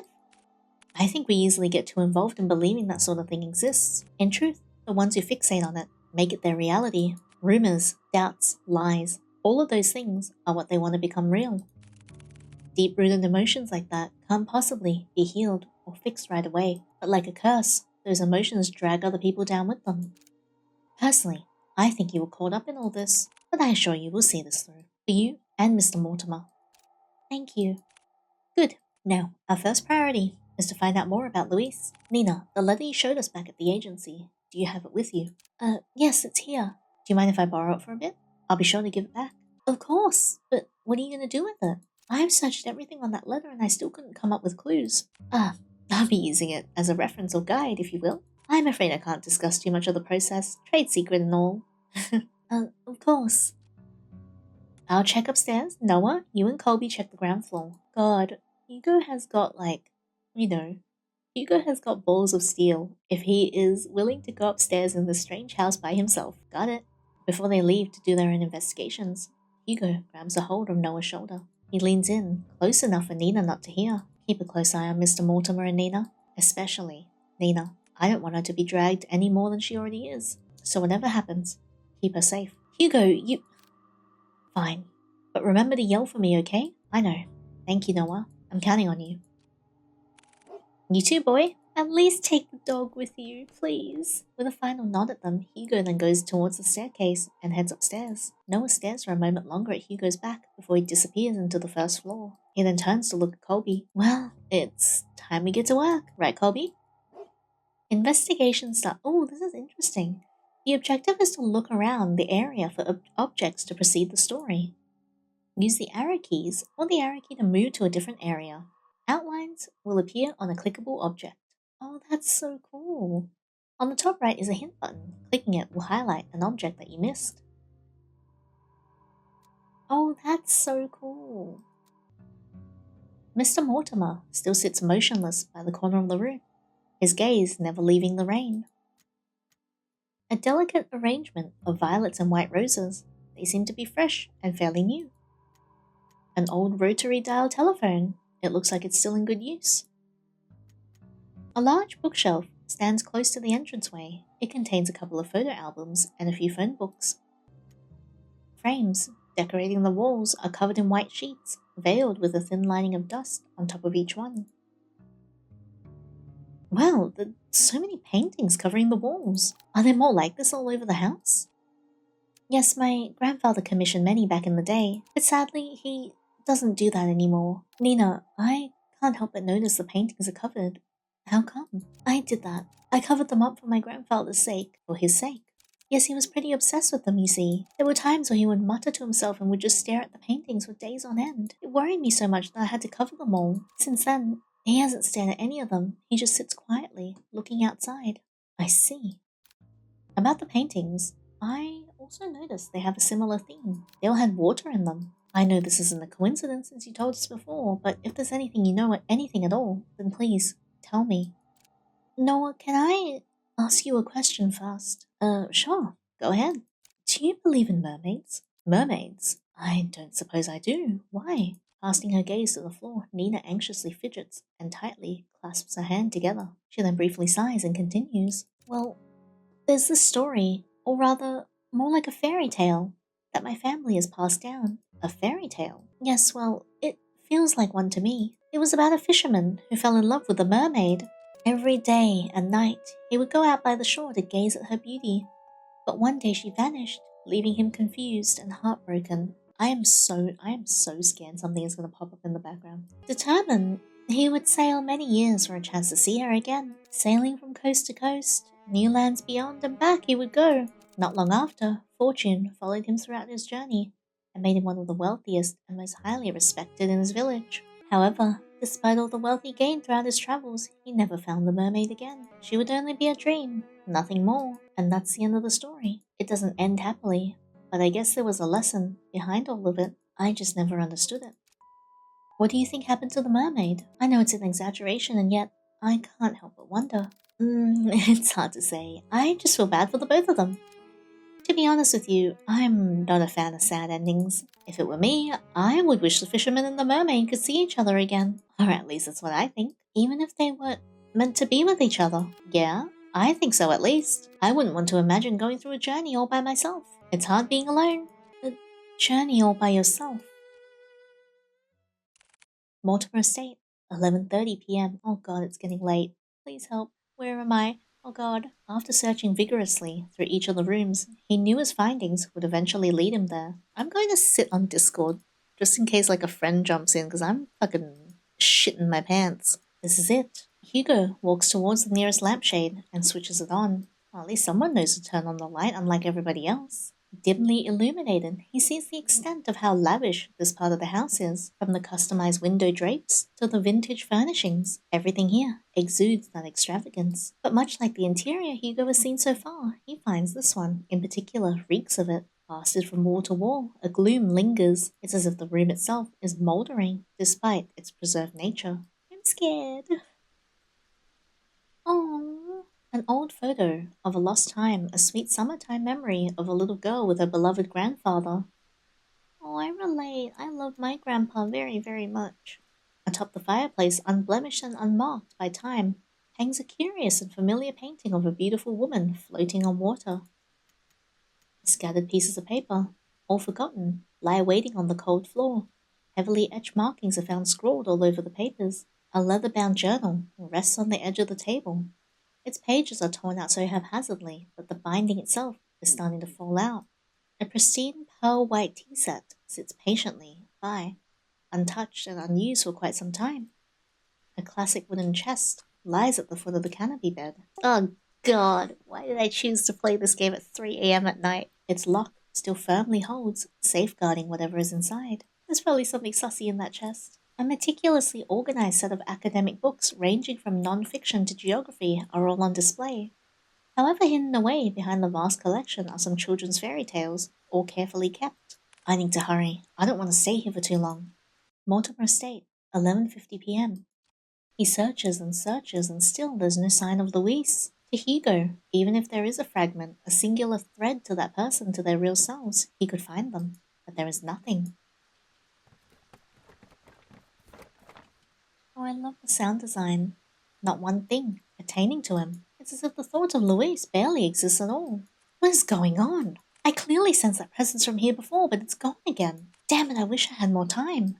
I think we easily get too involved in believing that sort of thing exists. In truth, the ones who fixate on it make it their reality. Rumors, doubts, lies, all of those things are what they want to become real. Deep-rooted emotions like that can't possibly be healed or fixed right away, but like a curse, those emotions drag other people down with them. Personally, I think you were caught up in all this, but I assure you we'll see this through, for you and Mr. Mortimer. Thank you. Good. Now, our first priority is to find out more about Louise. Nina, the letter you showed us back at the agency, do you have it with you? Yes, it's here. Do you mind if I borrow it for a bit? I'll be sure to give it back. Of course, but what are you going to do with it? I've searched everything on that letter and I still couldn't come up with clues. I'll be using it as a reference or guide, if you will. I'm afraid I can't discuss too much of the process, trade secret and all. Of course. I'll check upstairs. Noah, you and Colby check the ground floor. God, Hugo has got Hugo has got balls of steel if he is willing to go upstairs in this strange house by himself. Got it? Before they leave to do their own investigations, Hugo grabs a hold of Noah's shoulder. He leans in, close enough for Nina not to hear. Keep a close eye on Mr. Mortimer and Nina. Especially Nina. I don't want her to be dragged any more than she already is. So whatever happens, keep her safe. Hugo, you... Fine. But remember to yell for me, okay? I know. Thank you, Noah. I'm counting on you. You too, boy. At least take the dog with you, please. With a final nod at them, Hugo then goes towards the staircase and heads upstairs. Noah stares for a moment longer at Hugo's back before he disappears into the first floor. He then turns to look at Colby. Well, it's time we get to work, right, Colby? Investigation start. Oh, this is interesting. The objective is to look around the area for objects to proceed the story. Use the arrow keys or the arrow key to move to a different area. Outlines will appear on a clickable object. Oh, that's so cool. On the top right is a hint button. Clicking it will highlight an object that you missed. Oh, that's so cool. Mr. Mortimer still sits motionless by the corner of the room, his gaze never leaving the rain. A delicate arrangement of violets and white roses. They seem to be fresh and fairly new. An old rotary dial telephone. It looks like it's still in good use. A large bookshelf stands close to the entranceway. It contains a couple of photo albums and a few phone books. Frames decorating the walls are covered in white sheets, veiled with a thin lining of dust on top of each one. Wow, there's so many paintings covering the walls. Are there more like this all over the house? Yes, my grandfather commissioned many back in the day, but sadly he doesn't do that anymore. Nina, I can't help but notice the paintings are covered. How come? I did that. I covered them up for my grandfather's sake, for his sake. Yes, he was pretty obsessed with them, you see. There were times where he would mutter to himself and would just stare at the paintings for days on end. It worried me so much that I had to cover them all. Since then, he hasn't stared at any of them. He just sits quietly, looking outside. I see. About the paintings, I also noticed they have a similar theme. They all had water in them. I know this isn't a coincidence since you told us before, but if there's anything you know, anything at all, then please, tell me. Noah, can I ask you a question first? Sure. Go ahead. Do you believe in mermaids? Mermaids? I don't suppose I do. Why? Casting her gaze to the floor, Nina anxiously fidgets and tightly clasps her hand together. She then briefly sighs and continues. Well, there's this story, or rather, more like a fairy tale, that my family has passed down. A fairy tale? Yes, well, it feels like one to me. It was about a fisherman who fell in love with a mermaid. Every day and night, he would go out by the shore to gaze at her beauty. But one day she vanished, leaving him confused and heartbroken. I am so scared something is going to pop up in the background. Determined, he would sail many years for a chance to see her again. Sailing from coast to coast, new lands beyond and back he would go. Not long after, fortune followed him throughout his journey and made him one of the wealthiest and most highly respected in his village. However, despite all the wealth he gained throughout his travels, he never found the mermaid again. She would only be a dream, nothing more, and that's the end of the story. It doesn't end happily, but I guess there was a lesson behind all of it. I just never understood it. What do you think happened to the mermaid? I know it's an exaggeration, and yet I can't help but wonder. It's hard to say. I just feel bad for the both of them. To be honest with you, I'm not a fan of sad endings. If it were me, I would wish the fisherman and the mermaid could see each other again. Or at least that's what I think. Even if they weren't meant to be with each other. Yeah, I think so at least. I wouldn't want to imagine going through a journey all by myself. It's hard being alone. A journey all by yourself. Mortimer Estate, 11:30 p.m. Oh god, it's getting late. Please help. Where am I? Oh god. After searching vigorously through each of the rooms, he knew his findings would eventually lead him there. I'm going to sit on Discord, just in case like a friend jumps in, because I'm fucking shitting my pants. This is it. Hugo walks towards the nearest lampshade and switches it on. Well, at least someone knows to turn on the light, unlike everybody else. Dimly illuminated, he sees the extent of how lavish this part of the house is, from the customized window drapes to the vintage furnishings. Everything here exudes that extravagance. But much like the interior Hugo has seen so far, he finds this one, in particular, reeks of it. Plastered from wall to wall, a gloom lingers. It's as if the room itself is mouldering, despite its preserved nature. I'm scared. Oh, an old photo of a lost time, a sweet summertime memory of a little girl with her beloved grandfather. Oh, I relate. I love my grandpa very, very much. Atop the fireplace, unblemished and unmarked by time, hangs a curious and familiar painting of a beautiful woman floating on water. Scattered pieces of paper, all forgotten, lie waiting on the cold floor. Heavily etched markings are found scrawled all over the papers. A leather-bound journal rests on the edge of the table. Its pages are torn out so haphazardly that the binding itself is starting to fall out. A pristine pearl-white tea set sits patiently by, untouched and unused for quite some time. A classic wooden chest lies at the foot of the canopy bed. Oh god, why did I choose to play this game at 3 a.m. at night? Its lock still firmly holds, safeguarding whatever is inside. There's probably something sussy in that chest. A meticulously organized set of academic books ranging from non-fiction to geography are all on display. However, hidden away behind the vast collection are some children's fairy tales, all carefully kept. I need to hurry. I don't want to stay here for too long. Mortimer Estate, 11:50 p.m. He searches and still there's no sign of Louise. To Hugo, even if there is a fragment, a singular thread to that person, to their real selves, he could find them. But there is nothing. Oh, I love the sound design. Not one thing attaining to him. It's as if the thought of Louise barely exists at all. What is going on? I clearly sensed that presence from here before, but it's gone again. Damn it, I wish I had more time.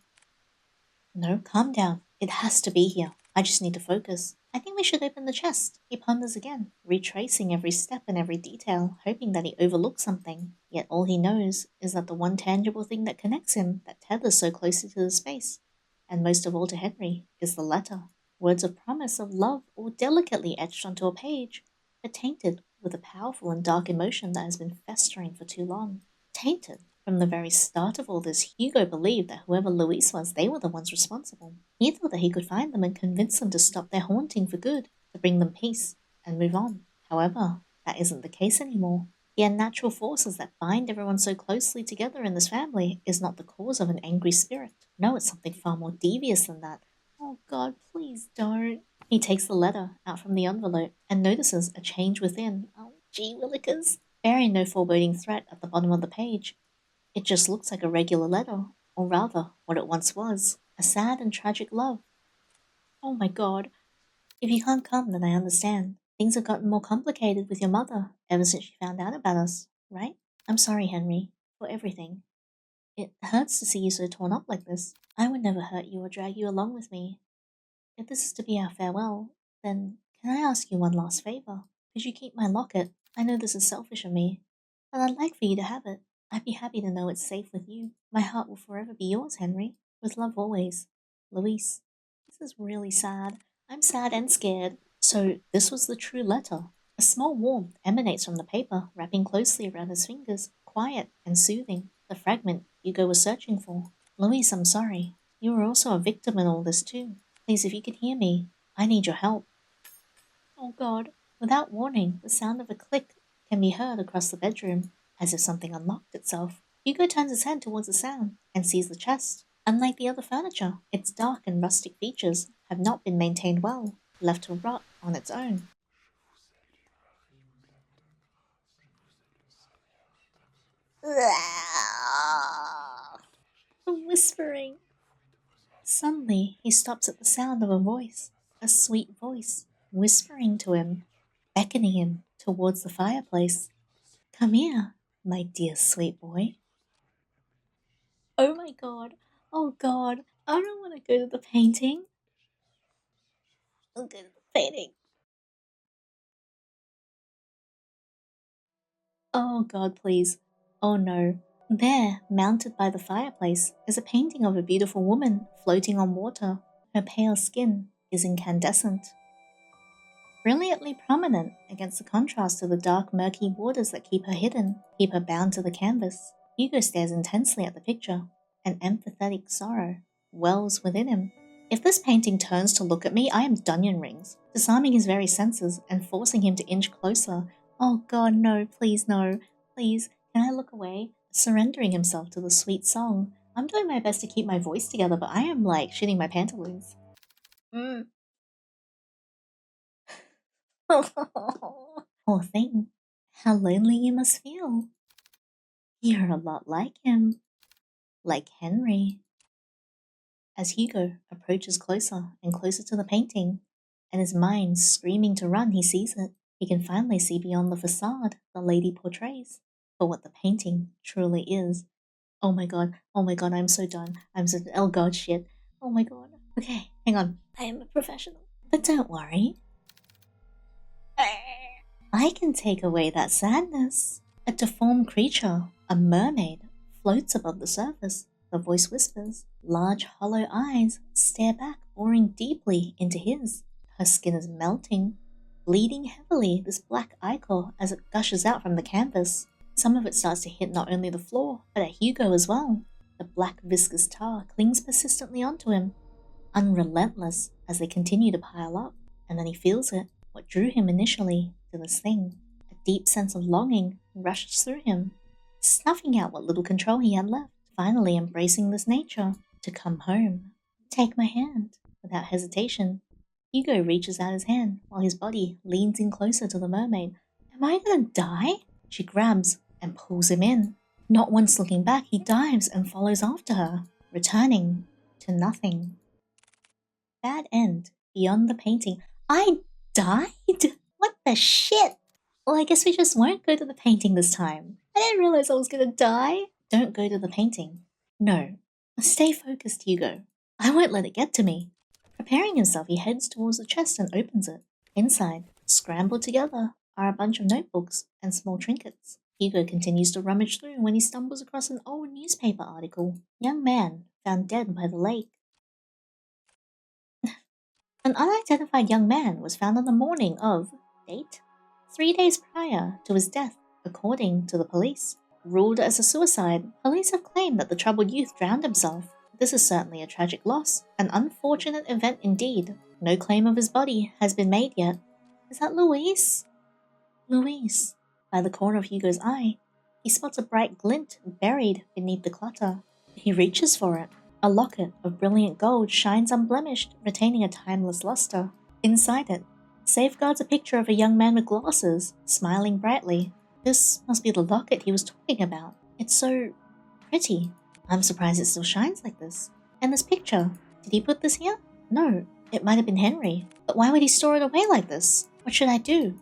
No, calm down. It has to be here. I just need to focus. I think we should open the chest. He ponders again, retracing every step and every detail, hoping that he overlooks something. Yet all he knows is that the one tangible thing that connects him, that tethers so closely to the space, and most of all to Henry, is the letter. Words of promise, of love, all delicately etched onto a page, but tainted with a powerful and dark emotion that has been festering for too long. Tainted. From the very start of all this, Hugo believed that whoever Louise was, they were the ones responsible. He thought that he could find them and convince them to stop their haunting for good, to bring them peace, and move on. However, that isn't the case anymore. The unnatural forces that bind everyone so closely together in this family is not the cause of an angry spirit. No, it's something far more devious than that. Oh God, please don't. He takes the letter out from the envelope and notices a change within. Oh, gee willikers. Bearing no foreboding threat at the bottom of the page, it just looks like a regular letter, or rather, what it once was, a sad and tragic love. Oh my god. If you can't come, then I understand. Things have gotten more complicated with your mother ever since she found out about us, right? I'm sorry, Henry, for everything. It hurts to see you so torn up like this. I would never hurt you or drag you along with me. If this is to be our farewell, then can I ask you one last favor? Could you keep my locket? I know this is selfish of me, but I'd like for you to have it. I'd be happy to know it's safe with you. My heart will forever be yours, Henry. With love always. Louise. This is really sad. I'm sad and scared. So this was the true letter. A small warmth emanates from the paper, wrapping closely around his fingers, quiet and soothing, the fragment Hugo was searching for. Louise, I'm sorry. You were also a victim in all this too. Please, if you can hear me, I need your help. Oh God. Without warning, the sound of a click can be heard across the bedroom, as if something unlocked itself. Hugo turns his head towards the sound and sees the chest. Unlike the other furniture, its dark and rustic features have not been maintained well, left to rot on its own. The whispering. Suddenly, he stops at the sound of a voice, a sweet voice, whispering to him, beckoning him towards the fireplace. Come here, my dear sweet boy. Oh my God. Oh God. I don't want to go to the painting. I'll go to the painting. Oh God, please. Oh no. There, mounted by the fireplace, is a painting of a beautiful woman floating on water. Her pale skin is incandescent, brilliantly prominent against the contrast of the dark, murky waters that keep her hidden, keep her bound to the canvas. Hugo stares intensely at the picture. An empathetic sorrow wells within him. If this painting turns to look at me, I am Dunyan Rings, disarming his very senses and forcing him to inch closer. Oh God, no, please, no. Please, can I look away? Surrendering himself to the sweet song. I'm doing my best to keep my voice together, but I am like shitting my pantaloons. Poor thing. How lonely you must feel. You're a lot like him. Like Henry. As Hugo approaches closer and closer to the painting, and his mind screaming to run, he sees it. He can finally see beyond the facade the lady portrays, for what the painting truly is. Oh my god, I'm so done. Oh god, shit. Oh my god. Okay, hang on. I am a professional. But don't worry. I can take away that sadness. A deformed creature, a mermaid, floats above the surface. The voice whispers. Large, hollow eyes stare back, boring deeply into his. Her skin is melting, bleeding heavily, this black ichor as it gushes out from the canvas. Some of it starts to hit not only the floor, but at Hugo as well. The black viscous tar clings persistently onto him, unrelentless as they continue to pile up. And then he feels it, what drew him initially to this thing. A deep sense of longing rushes through him, snuffing out what little control he had left, finally embracing this nature to come home. Take my hand. Without hesitation, Hugo reaches out his hand while his body leans in closer to the mermaid. Am I gonna die? She grabs and pulls him in. Not once looking back, he dives and follows after her, returning to nothing. Bad end. Beyond the painting. I died? What the shit? Well, I guess we just won't go to the painting this time. I didn't realize I was gonna die. Don't go to the painting. No. Stay focused, Hugo. I won't let it get to me. Preparing himself, he heads towards the chest and opens it. Inside, scrambled together, are a bunch of notebooks and small trinkets. Hugo continues to rummage through when he stumbles across an old newspaper article. Young man found dead by the lake. An unidentified young man was found on the morning of date 3 days prior to his death, according to the police. Ruled as a suicide, police have claimed that the troubled youth drowned himself. This is certainly a tragic loss, an unfortunate event indeed. No claim of his body has been made yet. Is that Louise? Louise. By the corner of Hugo's eye, he spots a bright glint buried beneath the clutter. He reaches for it. A locket of brilliant gold shines unblemished, retaining a timeless luster. Inside it, safeguards a picture of a young man with glasses, smiling brightly. This must be the locket he was talking about. It's so pretty. I'm surprised it still shines like this. And this picture, did he put this here? No, it might have been Henry. But why would he store it away like this? What should I do?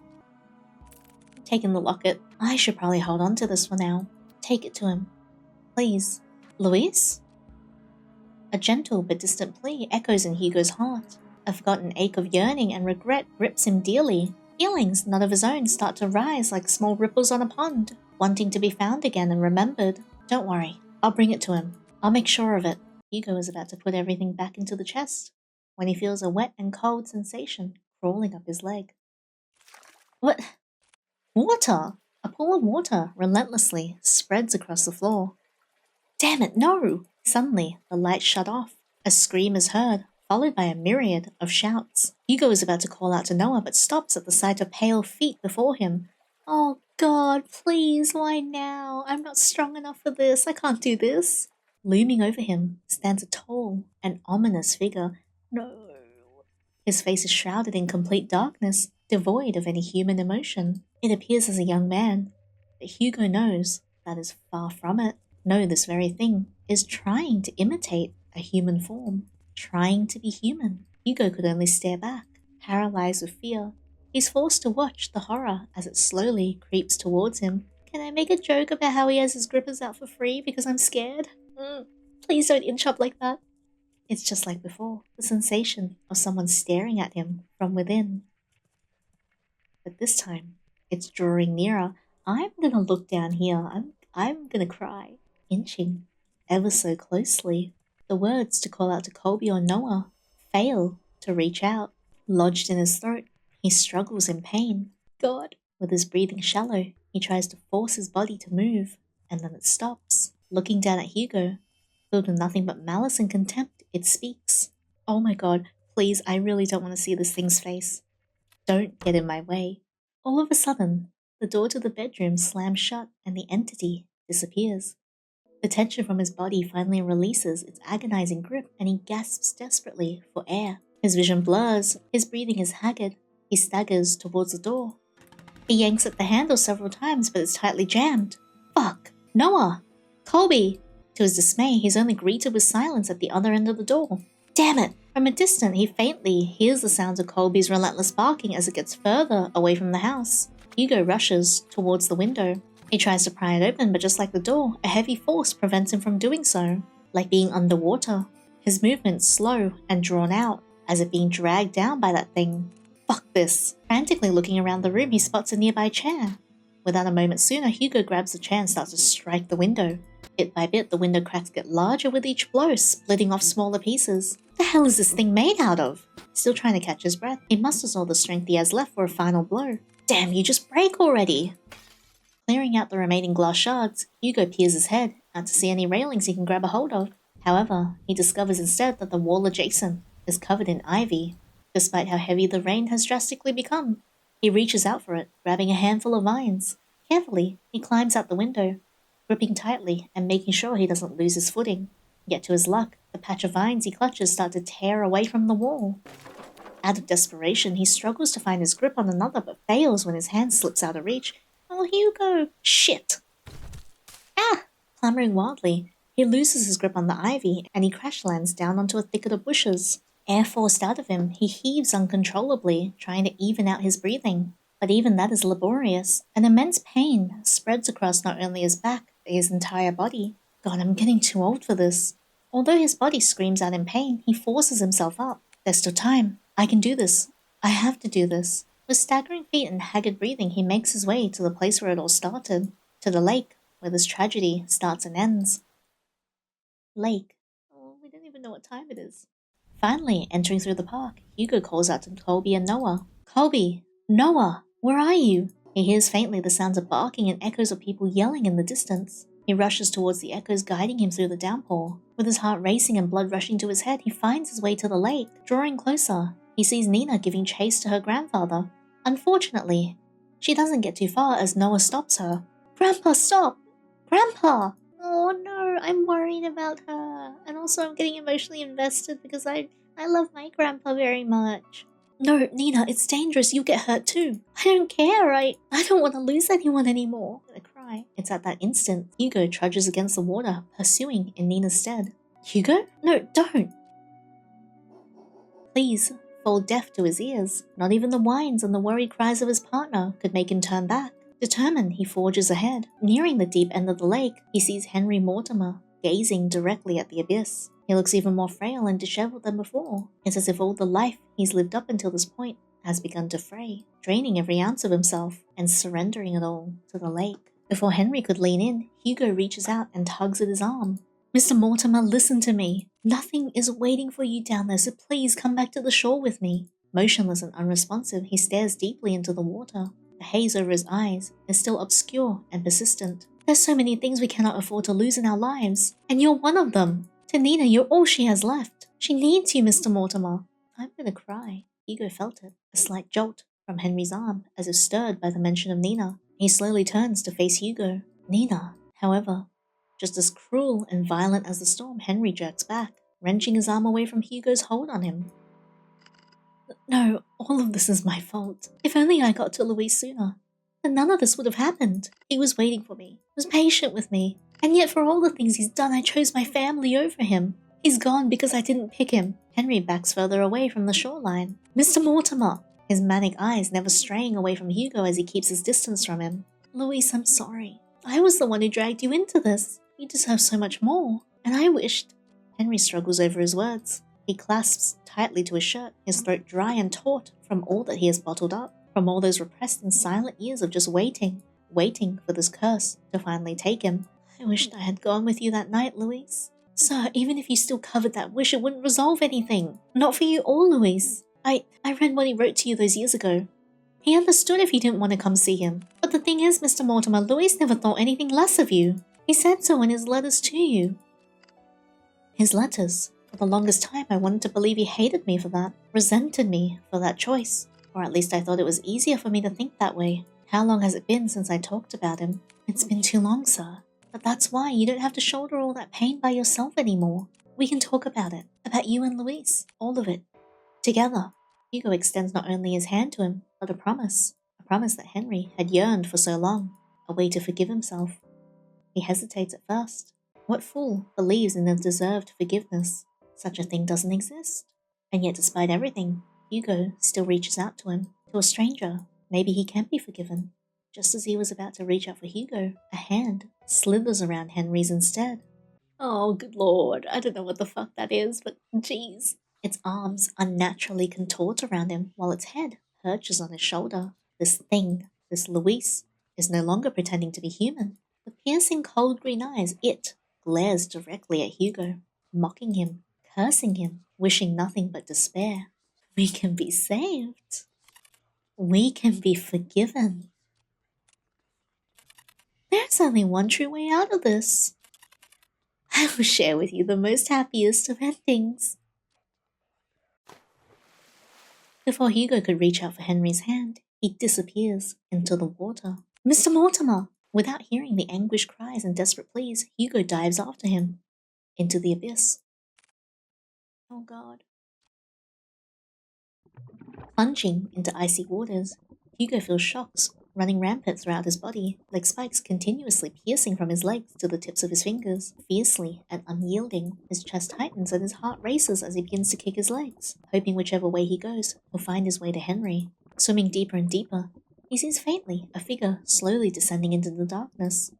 Taking the locket, I should probably hold on to this for now. Take it to him. Please. Louise? A gentle but distant plea echoes in Hugo's heart. A forgotten ache of yearning and regret grips him dearly. Feelings not of his own start to rise like small ripples on a pond, wanting to be found again and remembered. Don't worry, I'll bring it to him. I'll make sure of it. Hugo is about to put everything back into the chest when he feels a wet and cold sensation crawling up his leg. What? Water! A pool of water relentlessly spreads across the floor. Damn it, no! Suddenly, the lights shut off. A scream is heard, followed by a myriad of shouts. Hugo is about to call out to Noah, but stops at the sight of pale feet before him. Oh God, please, why now? I'm not strong enough for this. I can't do this. Looming over him stands a tall and ominous figure. No. His face is shrouded in complete darkness, devoid of any human emotion. It appears as a young man, but Hugo knows that is far from it. No, this very thing is trying to imitate a human form, trying to be human. Hugo could only stare back, paralyzed with fear. He's forced to watch the horror as it slowly creeps towards him. Can I make a joke about how he has his grippers out for free because I'm scared? Please don't inch up like that. It's just like before, the sensation of someone staring at him from within. But this time, it's drawing nearer. I'm gonna look down here. I'm gonna cry, inching ever so closely. The words to call out to Colby or Noah fail to reach out. Lodged in his throat, he struggles in pain. God. With his breathing shallow, he tries to force his body to move, and then it stops. Looking down at Hugo, filled with nothing but malice and contempt, it speaks. Oh my God, please, I really don't want to see this thing's face. Don't get in my way. All of a sudden, the door to the bedroom slams shut and the entity disappears. The tension from his body finally releases its agonizing grip and he gasps desperately for air. His vision blurs, his breathing is haggard. He staggers towards the door. He yanks at the handle several times, but it's tightly jammed. Fuck! Noah! Colby! To his dismay, he's only greeted with silence at the other end of the door. Damn it! From a distance, he faintly hears the sounds of Colby's relentless barking as it gets further away from the house. Hugo rushes towards the window. He tries to pry it open, but just like the door, a heavy force prevents him from doing so. Like being underwater. His movements slow and drawn out, as if being dragged down by that thing. Fuck this. Frantically looking around the room, he spots a nearby chair. Without a moment sooner, Hugo grabs the chair and starts to strike the window. Bit by bit, the window cracks get larger with each blow, splitting off smaller pieces. The hell is this thing made out of? Still trying to catch his breath, he musters all the strength he has left for a final blow. Damn, you just break already! Clearing out the remaining glass shards, Hugo peers his head out to see any railings he can grab a hold of. However, he discovers instead that the wall adjacent is covered in ivy. Despite how heavy the rain has drastically become, he reaches out for it, grabbing a handful of vines. Carefully, he climbs out the window, gripping tightly and making sure he doesn't lose his footing. Yet to his luck, the patch of vines he clutches start to tear away from the wall. Out of desperation, he struggles to find his grip on another but fails when his hand slips out of reach. Oh, Hugo! Shit! Ah! Clamoring wildly, he loses his grip on the ivy and he crash lands down onto a thicket of bushes. Air forced out of him, he heaves uncontrollably, trying to even out his breathing. But even that is laborious. An immense pain spreads across not only his back, but his entire body. God, I'm getting too old for this. Although his body screams out in pain, he forces himself up. There's still time. I can do this. I have to do this. With staggering feet and haggard breathing, he makes his way to the place where it all started. To the lake, where this tragedy starts and ends. Lake. Oh, we don't even know what time it is. Finally, entering through the park, Hugo calls out to Colby and Noah. Colby! Noah! Where are you? He hears faintly the sounds of barking and echoes of people yelling in the distance. He rushes towards the echoes, guiding him through the downpour. With his heart racing and blood rushing to his head, he finds his way to the lake. Drawing closer, he sees Nina giving chase to her grandfather. Unfortunately, she doesn't get too far as Noah stops her. Grandpa, stop! Grandpa! Oh no, I'm worried about her. And also I'm getting emotionally invested because I love my grandpa very much. No, Nina, it's dangerous. You'll get hurt too. I don't care. I don't want to lose anyone anymore. I cry. It's at that instant, Hugo trudges against the water, pursuing in Nina's stead. Hugo? No, don't. Please, fall deaf to his ears. Not even the whines and the worried cries of his partner could make him turn back. Determined, he forges ahead. Nearing the deep end of the lake, he sees Henry Mortimer, gazing directly at the abyss. He looks even more frail and disheveled than before. It's as if all the life he's lived up until this point has begun to fray, draining every ounce of himself and surrendering it all to the lake. Before Henry could lean in, Hugo reaches out and tugs at his arm. Mr. Mortimer, listen to me. Nothing is waiting for you down there, so please come back to the shore with me. Motionless and unresponsive, he stares deeply into the water. The haze over his eyes is still obscure and persistent. There's so many things we cannot afford to lose in our lives, and you're one of them. To Nina, you're all she has left. She needs you, Mr. Mortimer. I'm gonna cry. Hugo felt it, a slight jolt from Henry's arm, as if stirred by the mention of Nina. He slowly turns to face Hugo. Nina, however, just as cruel and violent as the storm, Henry jerks back, wrenching his arm away from Hugo's hold on him. No, all of this is my fault. If only I got to Louis sooner, then none of this would have happened. He was waiting for me, was patient with me, and yet for all the things he's done, I chose my family over him. He's gone because I didn't pick him. Henry backs further away from the shoreline. Mr. Mortimer! His manic eyes never straying away from Hugo as he keeps his distance from him. Louis, I'm sorry. I was the one who dragged you into this. You deserve so much more, and I wished... Henry struggles over his words. He clasps tightly to his shirt, his throat dry and taut from all that he has bottled up, from all those repressed and silent years of just waiting for this curse to finally take him. I wished I had gone with you that night, Louise. Sir, even if you still covered that wish, it wouldn't resolve anything. Not for you or Louise. I read what he wrote to you those years ago. He understood if you didn't want to come see him. But the thing is, Mr. Mortimer, Louis never thought anything less of you. He said so in his letters to you. His letters? For the longest time, I wanted to believe he hated me for that, resented me for that choice. Or at least I thought it was easier for me to think that way. How long has it been since I talked about him? It's been too long, sir. But that's why you don't have to shoulder all that pain by yourself anymore. We can talk about it. About you and Louise. All of it. Together. Hugo extends not only his hand to him, but a promise. A promise that Henry had yearned for so long. A way to forgive himself. He hesitates at first. What fool believes in a deserved forgiveness? Such a thing doesn't exist. And yet despite everything, Hugo still reaches out to him. To a stranger. Maybe he can be forgiven. Just as he was about to reach out for Hugo, a hand slithers around Henry's instead. Oh, good lord, I don't know what the fuck that is, but jeez. Its arms unnaturally contort around him, while its head perches on his shoulder. This thing, this Louise, is no longer pretending to be human. With piercing cold green eyes, it glares directly at Hugo, mocking him, cursing him, wishing nothing but despair. We can be saved. We can be forgiven. There's only one true way out of this. I will share with you the most happiest of endings. Before Hugo could reach out for Henry's hand, he disappears into the water. Mr. Mortimer! Without hearing the anguished cries and desperate pleas, Hugo dives after him. Into the abyss. Oh God. Plunging into icy waters, Hugo feels shocks running rampant throughout his body, like spikes continuously piercing from his legs to the tips of his fingers. Fiercely and unyielding, his chest tightens and his heart races as he begins to kick his legs, hoping whichever way he goes, he'll find his way to Henry. Swimming deeper and deeper, he sees faintly a figure slowly descending into the darkness.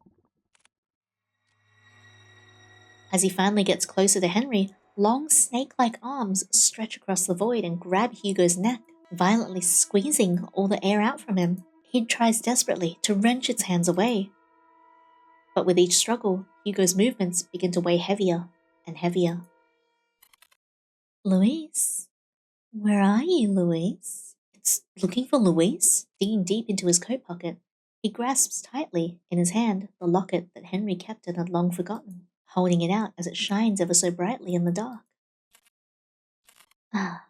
As he finally gets closer to Henry, long snake-like arms stretch across the void and grab Hugo's neck, violently squeezing all the air out from him. He tries desperately to wrench its hands away. But with each struggle, Hugo's movements begin to weigh heavier and heavier. Louise? Where are you, Louise? It's looking for Louise? Digging deep into his coat pocket, he grasps tightly in his hand the locket that Henry kept and had long forgotten, holding it out as it shines ever so brightly in the dark. Ah,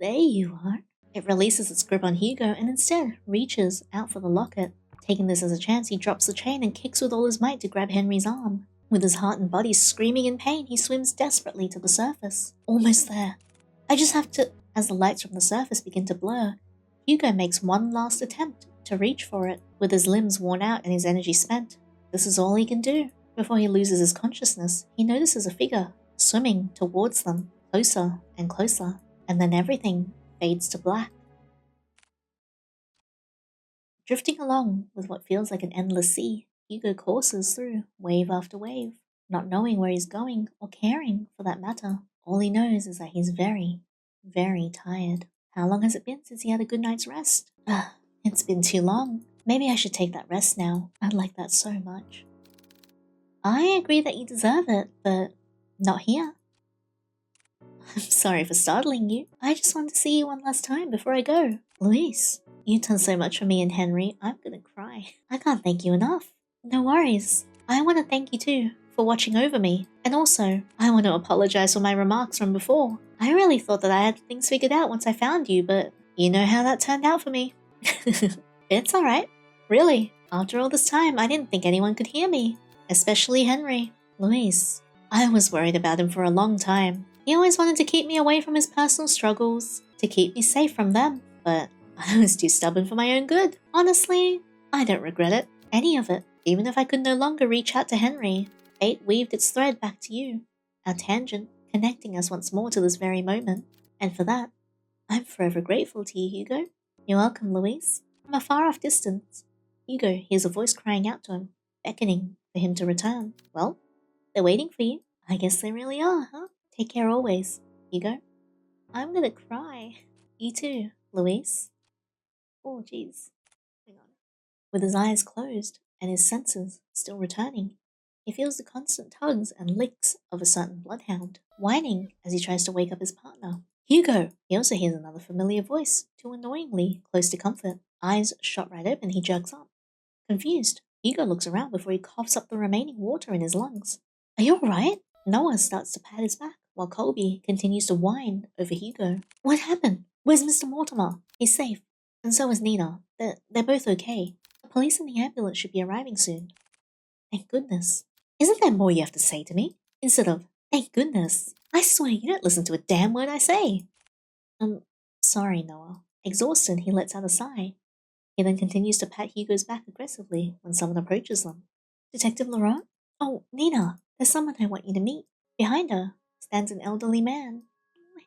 there you are. It releases its grip on Hugo and instead reaches out for the locket. Taking this as a chance, he drops the chain and kicks with all his might to grab Henry's arm. With his heart and body screaming in pain, he swims desperately to the surface. Almost there. I just have to... As the lights from the surface begin to blur, Hugo makes one last attempt to reach for it. With his limbs worn out and his energy spent, this is all he can do. Before he loses his consciousness, he notices a figure swimming towards them, closer and closer, and then everything fades to black. Drifting along with what feels like an endless sea, Hugo courses through wave after wave, not knowing where he's going or caring for that matter. All he knows is that he's very, very tired. How long has it been since he had a good night's rest? It's been too long. Maybe I should take that rest now. I'd like that so much. I agree that you deserve it, but not here. I'm sorry for startling you. I just wanted to see you one last time before I go. Louise, you've done so much for me and Henry, I'm gonna cry. I can't thank you enough. No worries. I want to thank you too for watching over me. And also, I want to apologize for my remarks from before. I really thought that I had things figured out once I found you, but you know how that turned out for me. It's alright. Really, after all this time, I didn't think anyone could hear me. Especially Henry. Louise, I was worried about him for a long time. He always wanted to keep me away from his personal struggles, to keep me safe from them, but I was too stubborn for my own good. Honestly, I don't regret it. Any of it. Even if I could no longer reach out to Henry, fate weaved its thread back to you. Our tangent, connecting us once more to this very moment. And for that, I'm forever grateful to you, Hugo. You're welcome, Louise. From a far-off distance, Hugo hears a voice crying out to him, beckoning for him to return. Well, they're waiting for you. I guess they really are, huh? Take care always, Hugo. I'm gonna cry. You too, Louise. Oh, jeez. Hang on. With his eyes closed and his senses still returning, he feels the constant tugs and licks of a certain bloodhound, whining as he tries to wake up his partner. Hugo! He also hears another familiar voice, too annoyingly close to comfort. Eyes shot right open, he jerks up. Confused, Hugo looks around before he coughs up the remaining water in his lungs. Are you alright? Noah starts to pat his back, while Colby continues to whine over Hugo. What happened? Where's Mr. Mortimer? He's safe. And so is Nina. They're both okay. The police and the ambulance should be arriving soon. Thank goodness. Isn't there more you have to say to me? Instead of, thank goodness. I swear you don't listen to a damn word I say. Sorry, Noah. Exhausted, he lets out a sigh. He then continues to pat Hugo's back aggressively when someone approaches them. Detective Laurent? Oh, Nina, there's someone I want you to meet. Behind her stands an elderly man.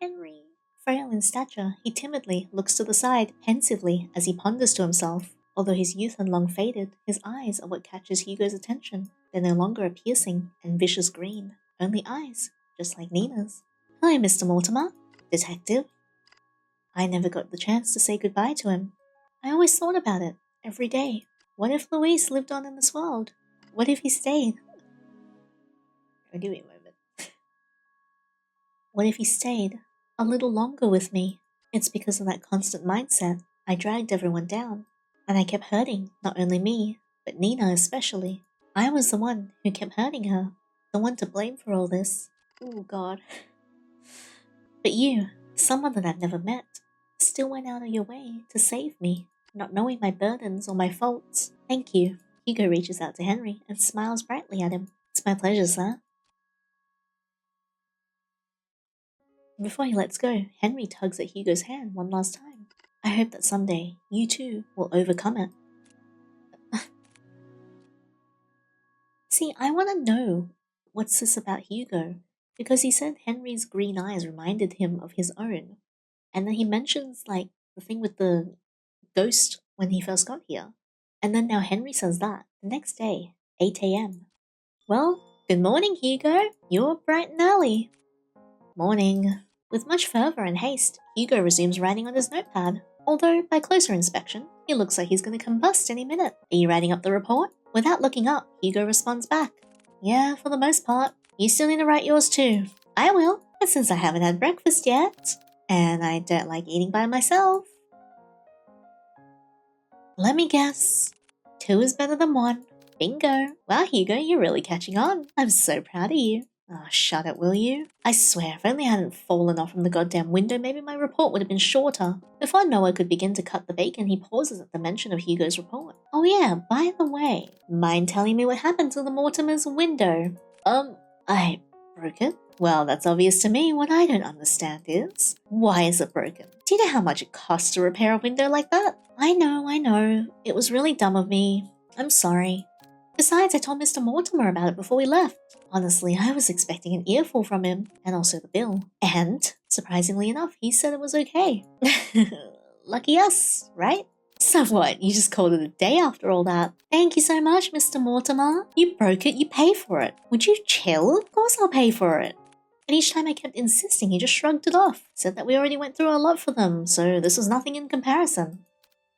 Henry. Frail in stature, he timidly looks to the side, pensively, as he ponders to himself. Although his youth had long faded, his eyes are what catches Hugo's attention. They're no longer a piercing and vicious green, only eyes, just like Nina's. Hello, Mr. Mortimer. Detective. I never got the chance to say goodbye to him. I always thought about it, every day. What if Louise lived on in this world? What if he stayed? Give me a moment. What if he stayed a little longer with me? It's because of that constant mindset I dragged everyone down, and I kept hurting not only me, but Nina especially. I was the one who kept hurting her, the one to blame for all this. Oh God. But you, someone that I've never met, still went out of your way to save me, not knowing my burdens or my faults. Thank you. Hugo reaches out to Henry and smiles brightly at him. It's my pleasure, sir. Before he lets go, Henry tugs at Hugo's hand one last time. I hope that someday you too will overcome it. See, I want to know what's this about Hugo, because he said Henry's green eyes reminded him of his own. And then he mentions, like, the thing with the ghost when he first got here. And then now Henry says that. The next day, 8 a.m. Well, good morning, Hugo. You're bright and early. Morning. With much fervor and haste, Hugo resumes writing on his notepad. Although, by closer inspection, he looks like he's going to combust any minute. Are you writing up the report? Without looking up, Hugo responds back. Yeah, for the most part. You still need to write yours too. I will, but since I haven't had breakfast yet, and I don't like eating by myself. Let me guess. 2 is better than 1. Bingo. Wow, Hugo, you're really catching on. I'm so proud of you. Oh, shut it, will you? I swear, if only I hadn't fallen off from the goddamn window, maybe my report would have been shorter. Before Noah could begin to cut the bacon, he pauses at the mention of Hugo's report. Oh yeah, by the way, mind telling me what happened to the Mortimer's window? I broke it? Well, that's obvious to me. What I don't understand is, why is it broken? Do you know how much it costs to repair a window like that? I know. It was really dumb of me. I'm sorry. Besides, I told Mr. Mortimer about it before we left. Honestly, I was expecting an earful from him, and also the bill. And, surprisingly enough, he said it was okay. Lucky us, right? So what, you just called it a day after all that? Thank you so much, Mr. Mortimer. You broke it, you pay for it. Would you chill? Of course I'll pay for it. And each time I kept insisting, he just shrugged it off. Said that we already went through a lot for them, so this was nothing in comparison.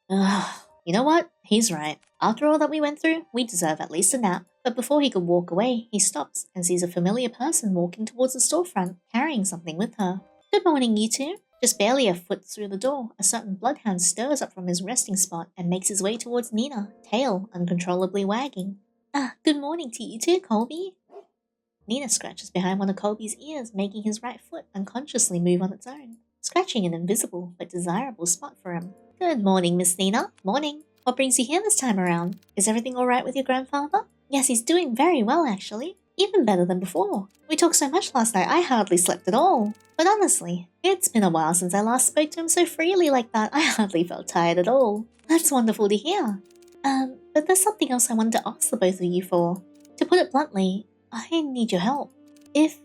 Ugh. You know what? He's right. After all that we went through, we deserve at least a nap. But before he could walk away, he stops and sees a familiar person walking towards the storefront, carrying something with her. Good morning, you two. Just barely a foot through the door, a certain bloodhound stirs up from his resting spot and makes his way towards Nina, tail uncontrollably wagging. Ah, good morning to you too, Colby. Nina scratches behind one of Colby's ears, making his right foot unconsciously move on its own, scratching an invisible but desirable spot for him. Good morning, Miss Nina. Morning. What brings you here this time around? Is everything alright with your grandfather? Yes, he's doing very well, actually. Even better than before. We talked so much last night, I hardly slept at all. But honestly, it's been a while since I last spoke to him so freely like that, I hardly felt tired at all. That's wonderful to hear. But there's something else I wanted to ask the both of you for. To put it bluntly, I need your help. If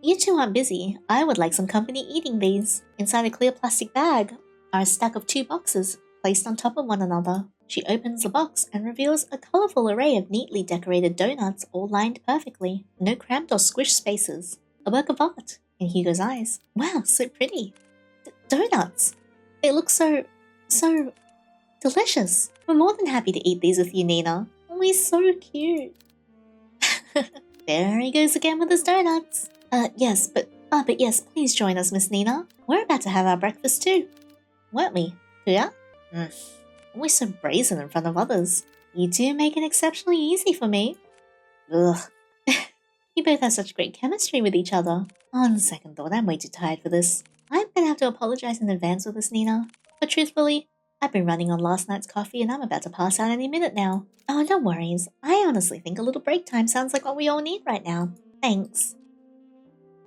you two aren't busy, I would like some company eating these. Inside a clear plastic bag are a stack of 2 boxes, placed on top of one another. She opens the box and reveals a colorful array of neatly decorated donuts, all lined perfectly. No cramped or squished spaces. A work of art, in Hugo's eyes. Wow, so pretty. Donuts! They look so delicious. We're more than happy to eat these with you, Nina. We're so cute. There he goes again with his donuts. Yes, but yes, please join us, Miss Nina. We're about to have our breakfast too. Weren't we? Yeah? We're so brazen in front of others. You two make it exceptionally easy for me. Ugh. You both have such great chemistry with each other. On second thought, I'm way too tired for this. I'm gonna have to apologize in advance for this, Nina. But truthfully, I've been running on last night's coffee and I'm about to pass out any minute now. Oh, no worries. I honestly think a little break time sounds like what we all need right now. Thanks.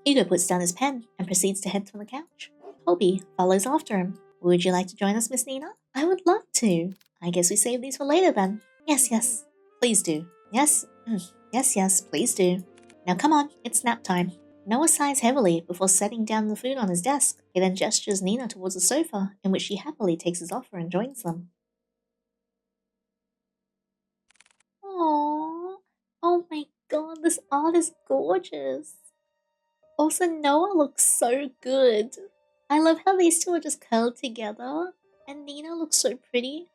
Hugo puts down his pen and proceeds to head to the couch. Colby follows after him. Would you like to join us, Miss Nina? I would love to. I guess we save these for later then. Yes. Please do. Yes? Yes, please do. Now come on, it's nap time. Noah sighs heavily before setting down the food on his desk. He then gestures Nina towards the sofa, in which she happily takes his offer and joins them. Aww. Oh my god, this art is gorgeous. Also, Noah looks so good. I love how these two are just curled together. And Nina looks so pretty.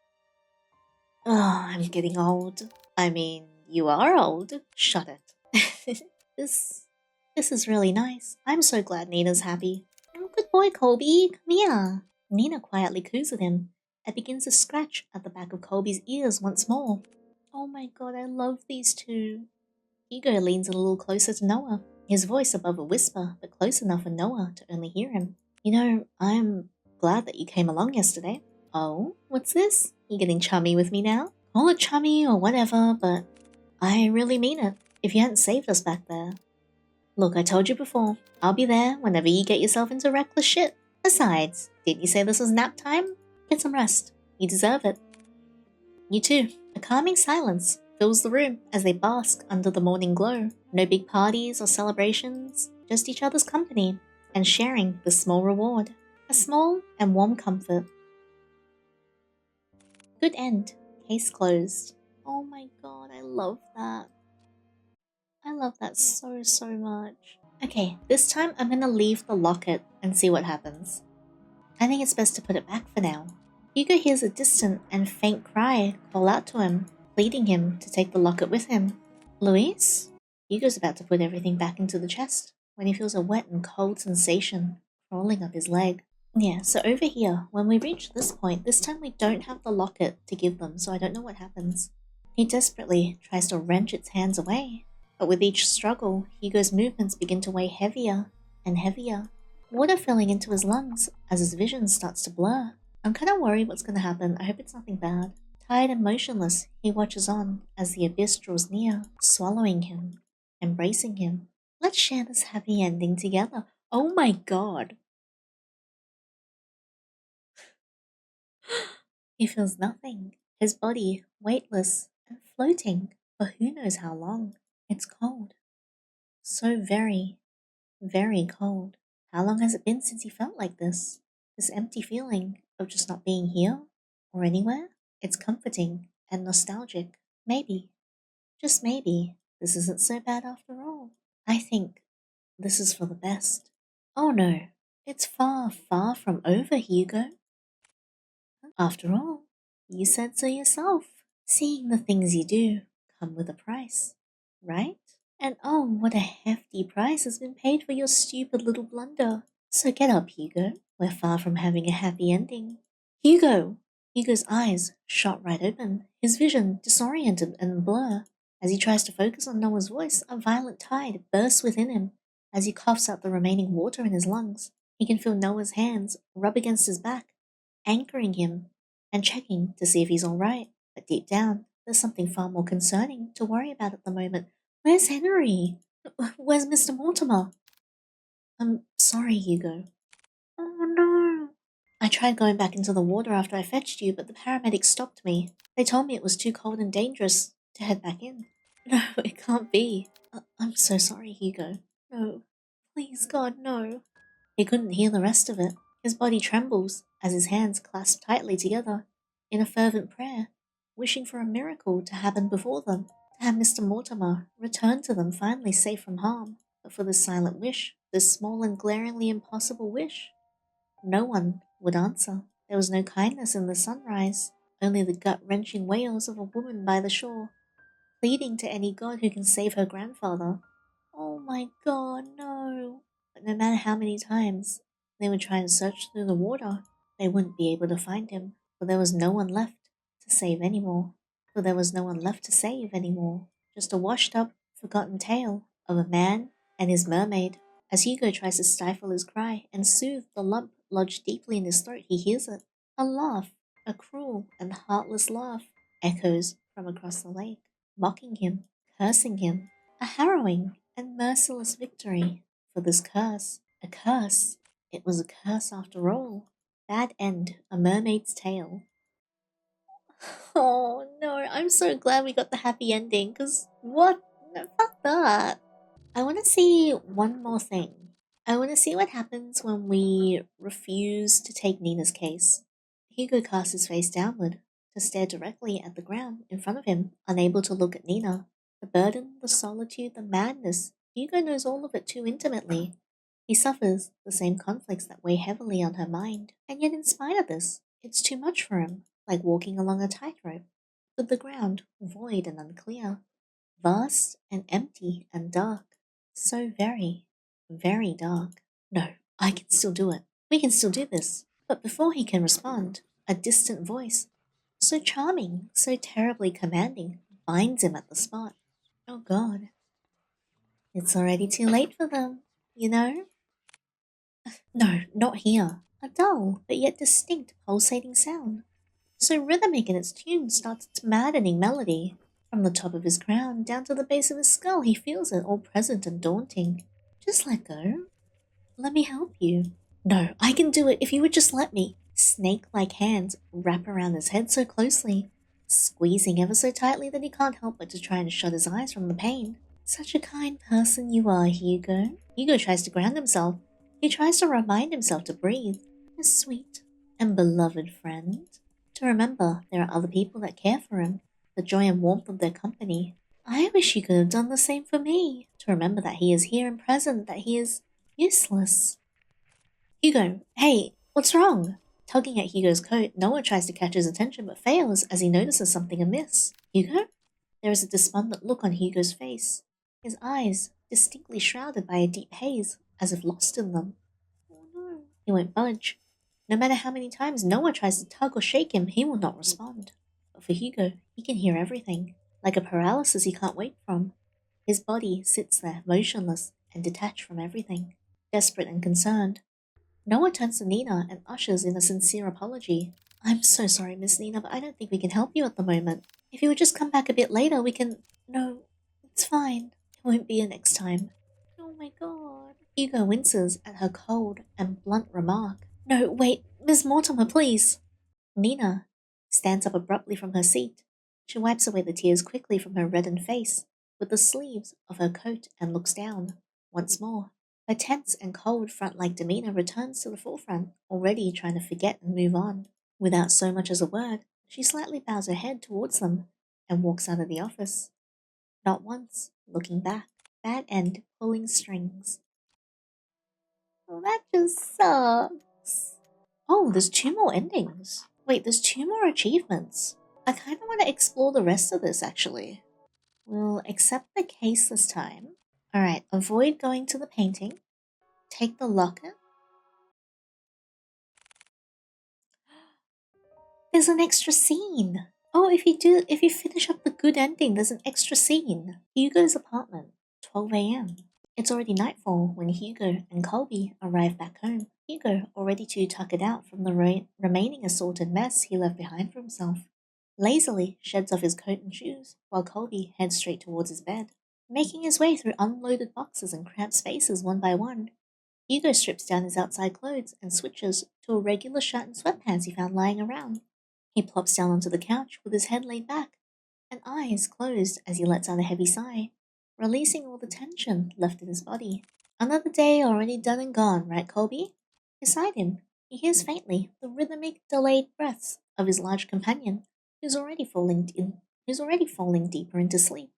Oh, I'm getting old. I mean, you are old. Shut it. This is really nice. I'm so glad Nina's happy. Oh, good boy, Colby. Come here. Nina quietly coos at him and begins to scratch at the back of Colby's ears once more. Oh my god, I love these two. Hugo leans a little closer to Noah, his voice above a whisper, but close enough for Noah to only hear him. You know, I'm glad that you came along yesterday. Oh, what's this? You getting chummy with me now? Call it chummy or whatever, but I really mean it. If you hadn't saved us back there. Look, I told you before, I'll be there whenever you get yourself into reckless shit. Besides, didn't you say this was nap time? Get some rest. You deserve it. You too. A calming silence fills the room as they bask under the morning glow. No big parties or celebrations, just each other's company and sharing the small reward. A small and warm comfort. Good end. Case closed. Oh my god, I love that. I love that so much. Okay, this time I'm gonna leave the locket and see what happens. I think it's best to put it back for now. Hugo hears a distant and faint cry call out to him, pleading him to take the locket with him. Luis? Hugo's about to put everything back into the chest when he feels a wet and cold sensation crawling up his leg. Yeah, so over here, when we reach this point, this time we don't have the locket to give them, so I don't know what happens. He desperately tries to wrench its hands away, but with each struggle, Hugo's movements begin to weigh heavier and heavier, water filling into his lungs as his vision starts to blur. I'm kind of worried what's going to happen. I hope it's nothing bad. Tired and motionless, he watches on as the abyss draws near, swallowing him, embracing him. Let's share this happy ending together. Oh my god. He feels nothing, his body weightless and floating for who knows how long. It's cold. So very cold. How long has it been since he felt like this? This empty feeling of just not being here or anywhere? It's comforting and nostalgic. Maybe, just maybe, this isn't so bad after all. I think this is for the best. Oh no, it's far from over, Hugo. After all, you said so yourself. Seeing the things you do come with a price, right? And oh, what a hefty price has been paid for your stupid little blunder. So get up, Hugo. We're far from having a happy ending. Hugo! Hugo's eyes shot right open, his vision disoriented and blur. As he tries to focus on Noah's voice, a violent tide bursts within him. As he coughs out the remaining water in his lungs, he can feel Noah's hands rub against his back, anchoring him and checking to see if he's alright. But deep down, there's something far more concerning to worry about at the moment. Where's Henry? Where's Mr. Mortimer? I'm sorry, Hugo. Oh no. I tried going back into the water after I fetched you, but the paramedics stopped me. They told me it was too cold and dangerous to head back in. No, it can't be. I'm so sorry, Hugo. No. Please, God, no. He couldn't hear the rest of it. His body trembles as his hands clasp tightly together in a fervent prayer, wishing for a miracle to happen before them, to have Mr. Mortimer return to them finally safe from harm. But for this silent wish, this small and glaringly impossible wish, no one would answer. There was no kindness in the sunrise, only the gut-wrenching wails of a woman by the shore, pleading to any god who can save her grandfather. Oh my god, no. But no matter how many times they would try and search through the water, they wouldn't be able to find him, for there was no one left to save anymore. Just a washed-up, forgotten tale of a man and his mermaid. As Hugo tries to stifle his cry and soothe the lump lodged deeply in his throat, he hears it. A laugh, a cruel and heartless laugh, echoes from across the lake, mocking him, cursing him. A harrowing and merciless victory for this curse. A curse. It was a curse after all. Bad end, A Mermaid's Tale. Oh no, I'm so glad we got the happy ending, cause what? No, fuck that. I want to see one more thing. I want to see what happens when we refuse to take Nina's case. Hugo casts his face downward to stare directly at the ground in front of him, unable to look at Nina. The burden, the solitude, the madness. Hugo knows all of it too intimately. He suffers the same conflicts that weigh heavily on her mind, and yet in spite of this, it's too much for him, like walking along a tightrope, with the ground void and unclear, vast and empty and dark. So very, very dark. No, I can still do it. We can still do this. But before he can respond, a distant voice, so charming, so terribly commanding, binds him at the spot. Oh God. It's already too late for them, you know? No, not here. A dull, but yet distinct pulsating sound. So rhythmic in its tune starts its maddening melody. From the top of his crown down to the base of his skull, he feels it all present and daunting. Just let go. Let me help you. No, I can do it if you would just let me. Snake-like hands wrap around his head so closely, squeezing ever so tightly that he can't help but to try and shut his eyes from the pain. Such a kind person you are, Hugo. Hugo tries to ground himself. He tries to remind himself to breathe. A sweet and beloved friend. To remember there are other people that care for him. The joy and warmth of their company. I wish you could have done the same for me. To remember that he is here and present, that he is useless. Hugo, hey, what's wrong? Tugging at Hugo's coat, Noah tries to catch his attention but fails as he notices something amiss. Hugo? There is a despondent look on Hugo's face, his eyes distinctly shrouded by a deep haze, as if lost in them. Oh no. He won't budge. No matter how many times Noah tries to tug or shake him, he will not respond. But for Hugo, he can hear everything, like a paralysis he can't wake from. His body sits there, motionless and detached from everything, desperate and concerned. Noah turns to Nina and ushers in a sincere apology. I'm so sorry, Miss Nina, but I don't think we can help you at the moment. If you would just come back a bit later, we can... No, it's fine. It won't be a next time. Oh my God. Hugo winces at her cold and blunt remark. No, wait, Miss Mortimer, please. Nina stands up abruptly from her seat. She wipes away the tears quickly from her reddened face with the sleeves of her coat and looks down. Once more, her tense and cold front-like demeanor returns to the forefront, already trying to forget and move on. Without so much as a word, she slightly bows her head towards them and walks out of the office. Not once looking back. Bad end pulling strings. Well, that just sucks. Oh, there's 2 more endings. Wait, there's 2 more achievements. I kind of want to explore the rest of this, actually. We'll accept the case this time. Alright, avoid going to the painting. Take the locket. There's an extra scene. Oh, if you finish up the good ending, there's an extra scene. Hugo's apartment, 12 a.m. It's already nightfall when Hugo and Colby arrive back home. Hugo, already too tuckered out from the remaining assorted mess he left behind for himself, lazily sheds off his coat and shoes, while Colby heads straight towards his bed. Making his way through unloaded boxes and cramped spaces one by one, Hugo strips down his outside clothes and switches to a regular shirt and sweatpants he found lying around. He plops down onto the couch with his head laid back and eyes closed as he lets out a heavy sigh, releasing all the tension left in his body. Another day already done and gone, right, Colby? Beside him, he hears faintly the rhythmic, delayed breaths of his large companion, who's already falling deeper into sleep.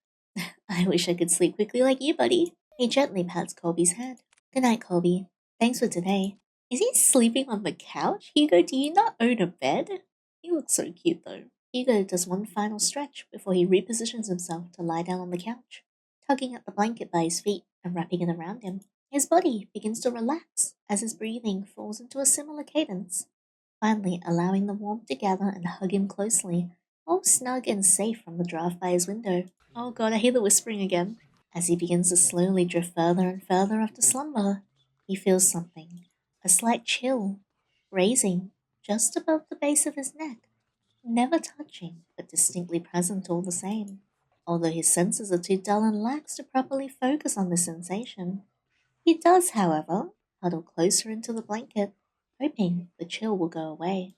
I wish I could sleep quickly like you, buddy. He gently pats Colby's head. Good night, Colby. Thanks for today. Is he sleeping on the couch? Hugo, do you not own a bed? He looks so cute, though. Hugo does one final stretch before he repositions himself to lie down on the couch, tugging at the blanket by his feet and wrapping it around him. His body begins to relax as his breathing falls into a similar cadence, finally allowing the warmth to gather and hug him closely, all snug and safe from the draft by his window. Oh god, I hear the whispering again. As he begins to slowly drift further and further off to slumber, he feels something, a slight chill, raising just above the base of his neck, never touching, but distinctly present all the same. Although his senses are too dull and lax to properly focus on the sensation, he does, however, huddle closer into the blanket, hoping the chill will go away.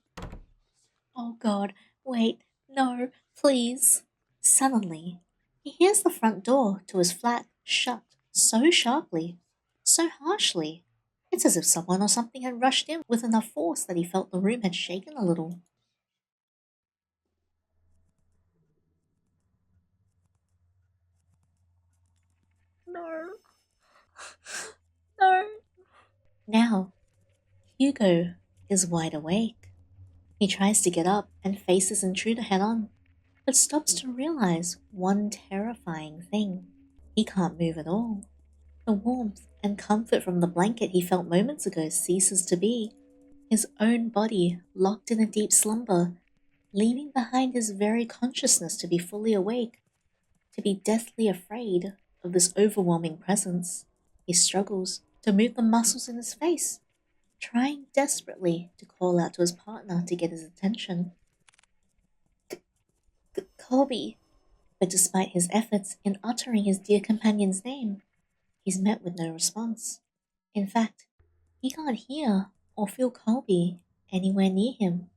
Oh god, wait, no, please. Suddenly, he hears the front door to his flat shut so sharply, so harshly. It's as if someone or something had rushed in with enough force that he felt the room had shaken a little. No, no. Now, Hugo is wide awake. He tries to get up and face his intruder head on, but stops to realize one terrifying thing. He can't move at all. The warmth and comfort from the blanket he felt moments ago ceases to be, his own body locked in a deep slumber, leaving behind his very consciousness to be fully awake, to be deathly afraid of this overwhelming presence. He struggles to move the muscles in his face, trying desperately to call out to his partner to get his attention. Colby! But despite his efforts in uttering his dear companion's name, he's met with no response. In fact, he can't hear or feel Colby anywhere near him.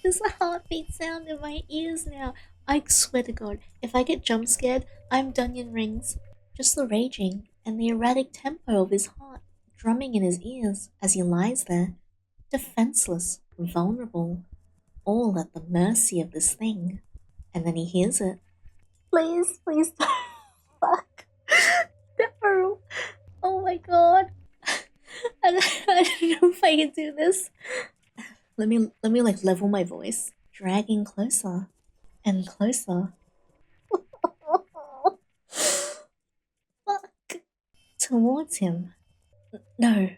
There's a heartbeat sound in my ears now. I swear to God, if I get jump scared, I'm Dunyan Rings. Just the raging and the erratic tempo of his heart drumming in his ears as he lies there, defenseless, vulnerable, all at the mercy of this thing. And then he hears it. Please, please don't. Fuck. No. Oh my god. I don't know if I can do this. Let me like level my voice, dragging closer and closer. Fuck. Towards him. No,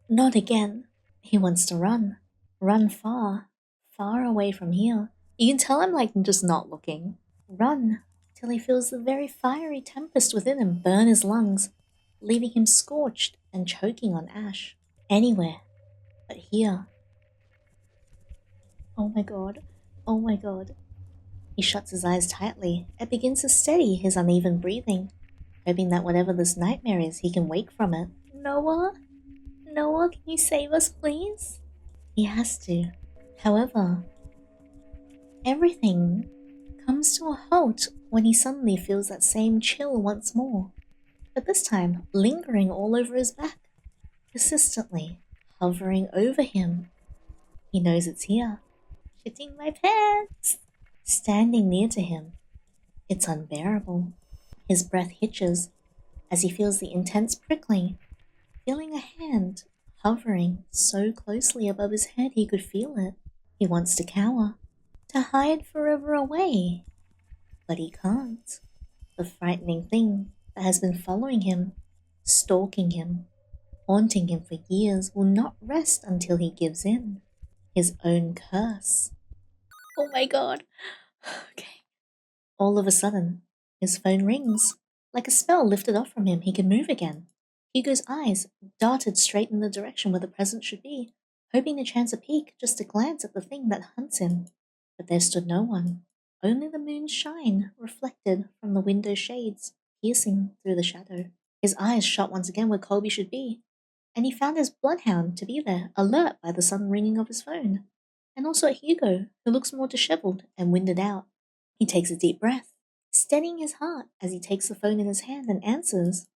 not again. He wants to run. Run far, far away from here. You can tell I'm like just not looking. Run till he feels the very fiery tempest within him burn his lungs, leaving him scorched and choking on ash. Anywhere but here. Oh my god. Oh my god. He shuts his eyes tightly and begins to steady his uneven breathing, hoping that whatever this nightmare is, he can wake from it. Noah? Noah, can you save us, please? He has to. However, everything comes to a halt when he suddenly feels that same chill once more, but this time lingering all over his back, persistently hovering over him. He knows it's here. Shitting my pants! Standing near to him. It's unbearable. His breath hitches as he feels the intense prickling, feeling a hand hovering so closely above his head he could feel it. He wants to cower, to hide forever away, but he can't. The frightening thing that has been following him, stalking him, haunting him for years will not rest until he gives in. His own curse. Oh my god. Okay. All of a sudden, his phone rings. Like a spell lifted off from him, he can move again. Hugo's eyes darted straight in the direction where the present should be, hoping to chance a peek just to glance at the thing that hunts him. But there stood no one. Only the moon's shine, reflected from the window shades, piercing through the shadow. His eyes shot once again where Colby should be, and he found his bloodhound to be there, alert by the sudden ringing of his phone. And also at Hugo, who looks more disheveled and winded out. He takes a deep breath, steadying his heart as he takes the phone in his hand and answers.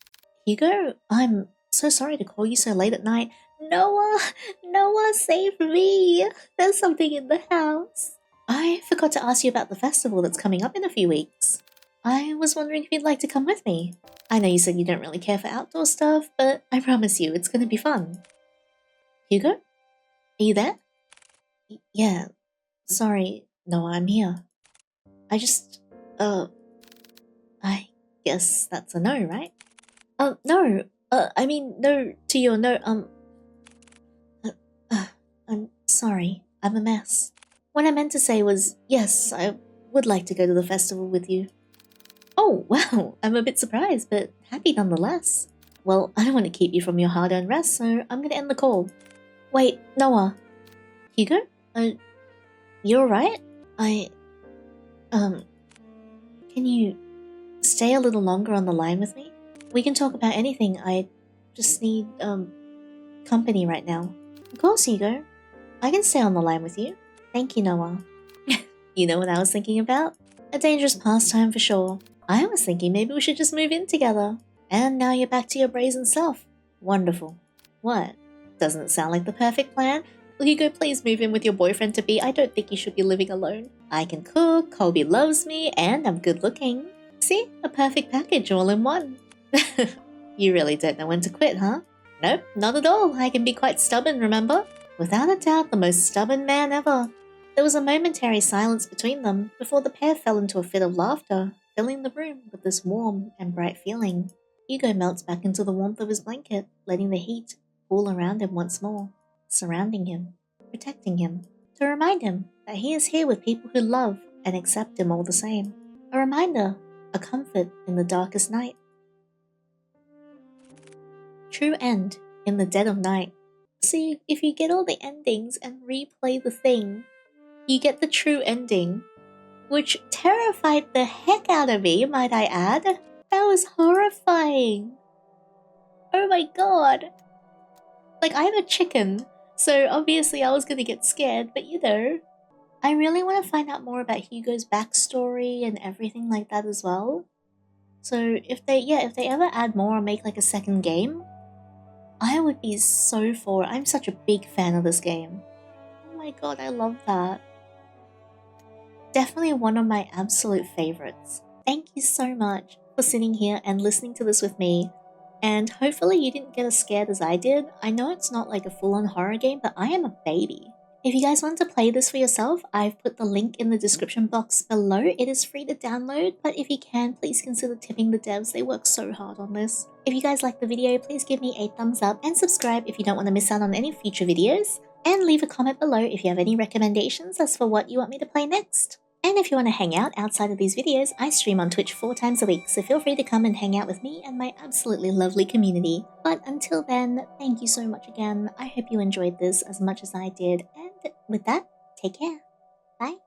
Hugo, I'm so sorry to call you so late at night. Noah, Noah, save me. There's something in the house. I forgot to ask you about the festival that's coming up in a few weeks. I was wondering if you'd like to come with me. I know you said you don't really care for outdoor stuff, but I promise you it's going to be fun. Hugo? Are you there? Yeah, sorry, Noah, I'm here. I guess that's a no, right? No, I mean, no to your no, I'm sorry, I'm a mess. What I meant to say was, yes, I would like to go to the festival with you. Oh, wow, I'm a bit surprised, but happy nonetheless. Well, I don't want to keep you from your hard-earned rest, so I'm gonna end the call. Wait, Noah. Hugo? You alright? Can you stay a little longer on the line with me? We can talk about anything, I just need, company right now. Of course, Hugo. I can stay on the line with you. Thank you, Noah. You know what I was thinking about? A dangerous pastime for sure. I was thinking maybe we should just move in together. And now you're back to your brazen self. Wonderful. What? Doesn't it sound like the perfect plan? Hugo, please move in with your boyfriend-to-be. I don't think you should be living alone. I can cook, Colby loves me, and I'm good looking. See? A perfect package all in one. You really don't know when to quit, huh? Nope, not at all. I can be quite stubborn, remember? Without a doubt, the most stubborn man ever. There was a momentary silence between them before the pair fell into a fit of laughter, filling the room with this warm and bright feeling. Hugo melts back into the warmth of his blanket, letting the heat pool around him once more, surrounding him, protecting him, to remind him that he is here with people who love and accept him all the same. A reminder, a comfort in the darkest night. True end in the dead of night. So if you get all the endings and replay the thing, you get the true ending, which terrified the heck out of me, might I add. That was horrifying. Oh my god. Like, I'm a chicken, so obviously I was gonna get scared, but you know, I really want to find out more about Hugo's backstory and everything like that as well. So if they ever add more or make like a second game, I would be so for it. I'm such a big fan of this game. Oh my god, I love that. Definitely one of my absolute favorites. Thank you so much for sitting here and listening to this with me. And hopefully you didn't get as scared as I did. I know it's not like a full-on horror game, but I am a baby. If you guys want to play this for yourself, I've put the link in the description box below. It is free to download, but if you can, please consider tipping the devs. They work so hard on this. If you guys like the video, please give me a thumbs up and subscribe if you don't want to miss out on any future videos. And leave a comment below if you have any recommendations as for what you want me to play next. And if you want to hang out outside of these videos, I stream on Twitch 4 times a week, so feel free to come and hang out with me and my absolutely lovely community. But until then, thank you so much again. I hope you enjoyed this as much as I did, and with that, take care. Bye.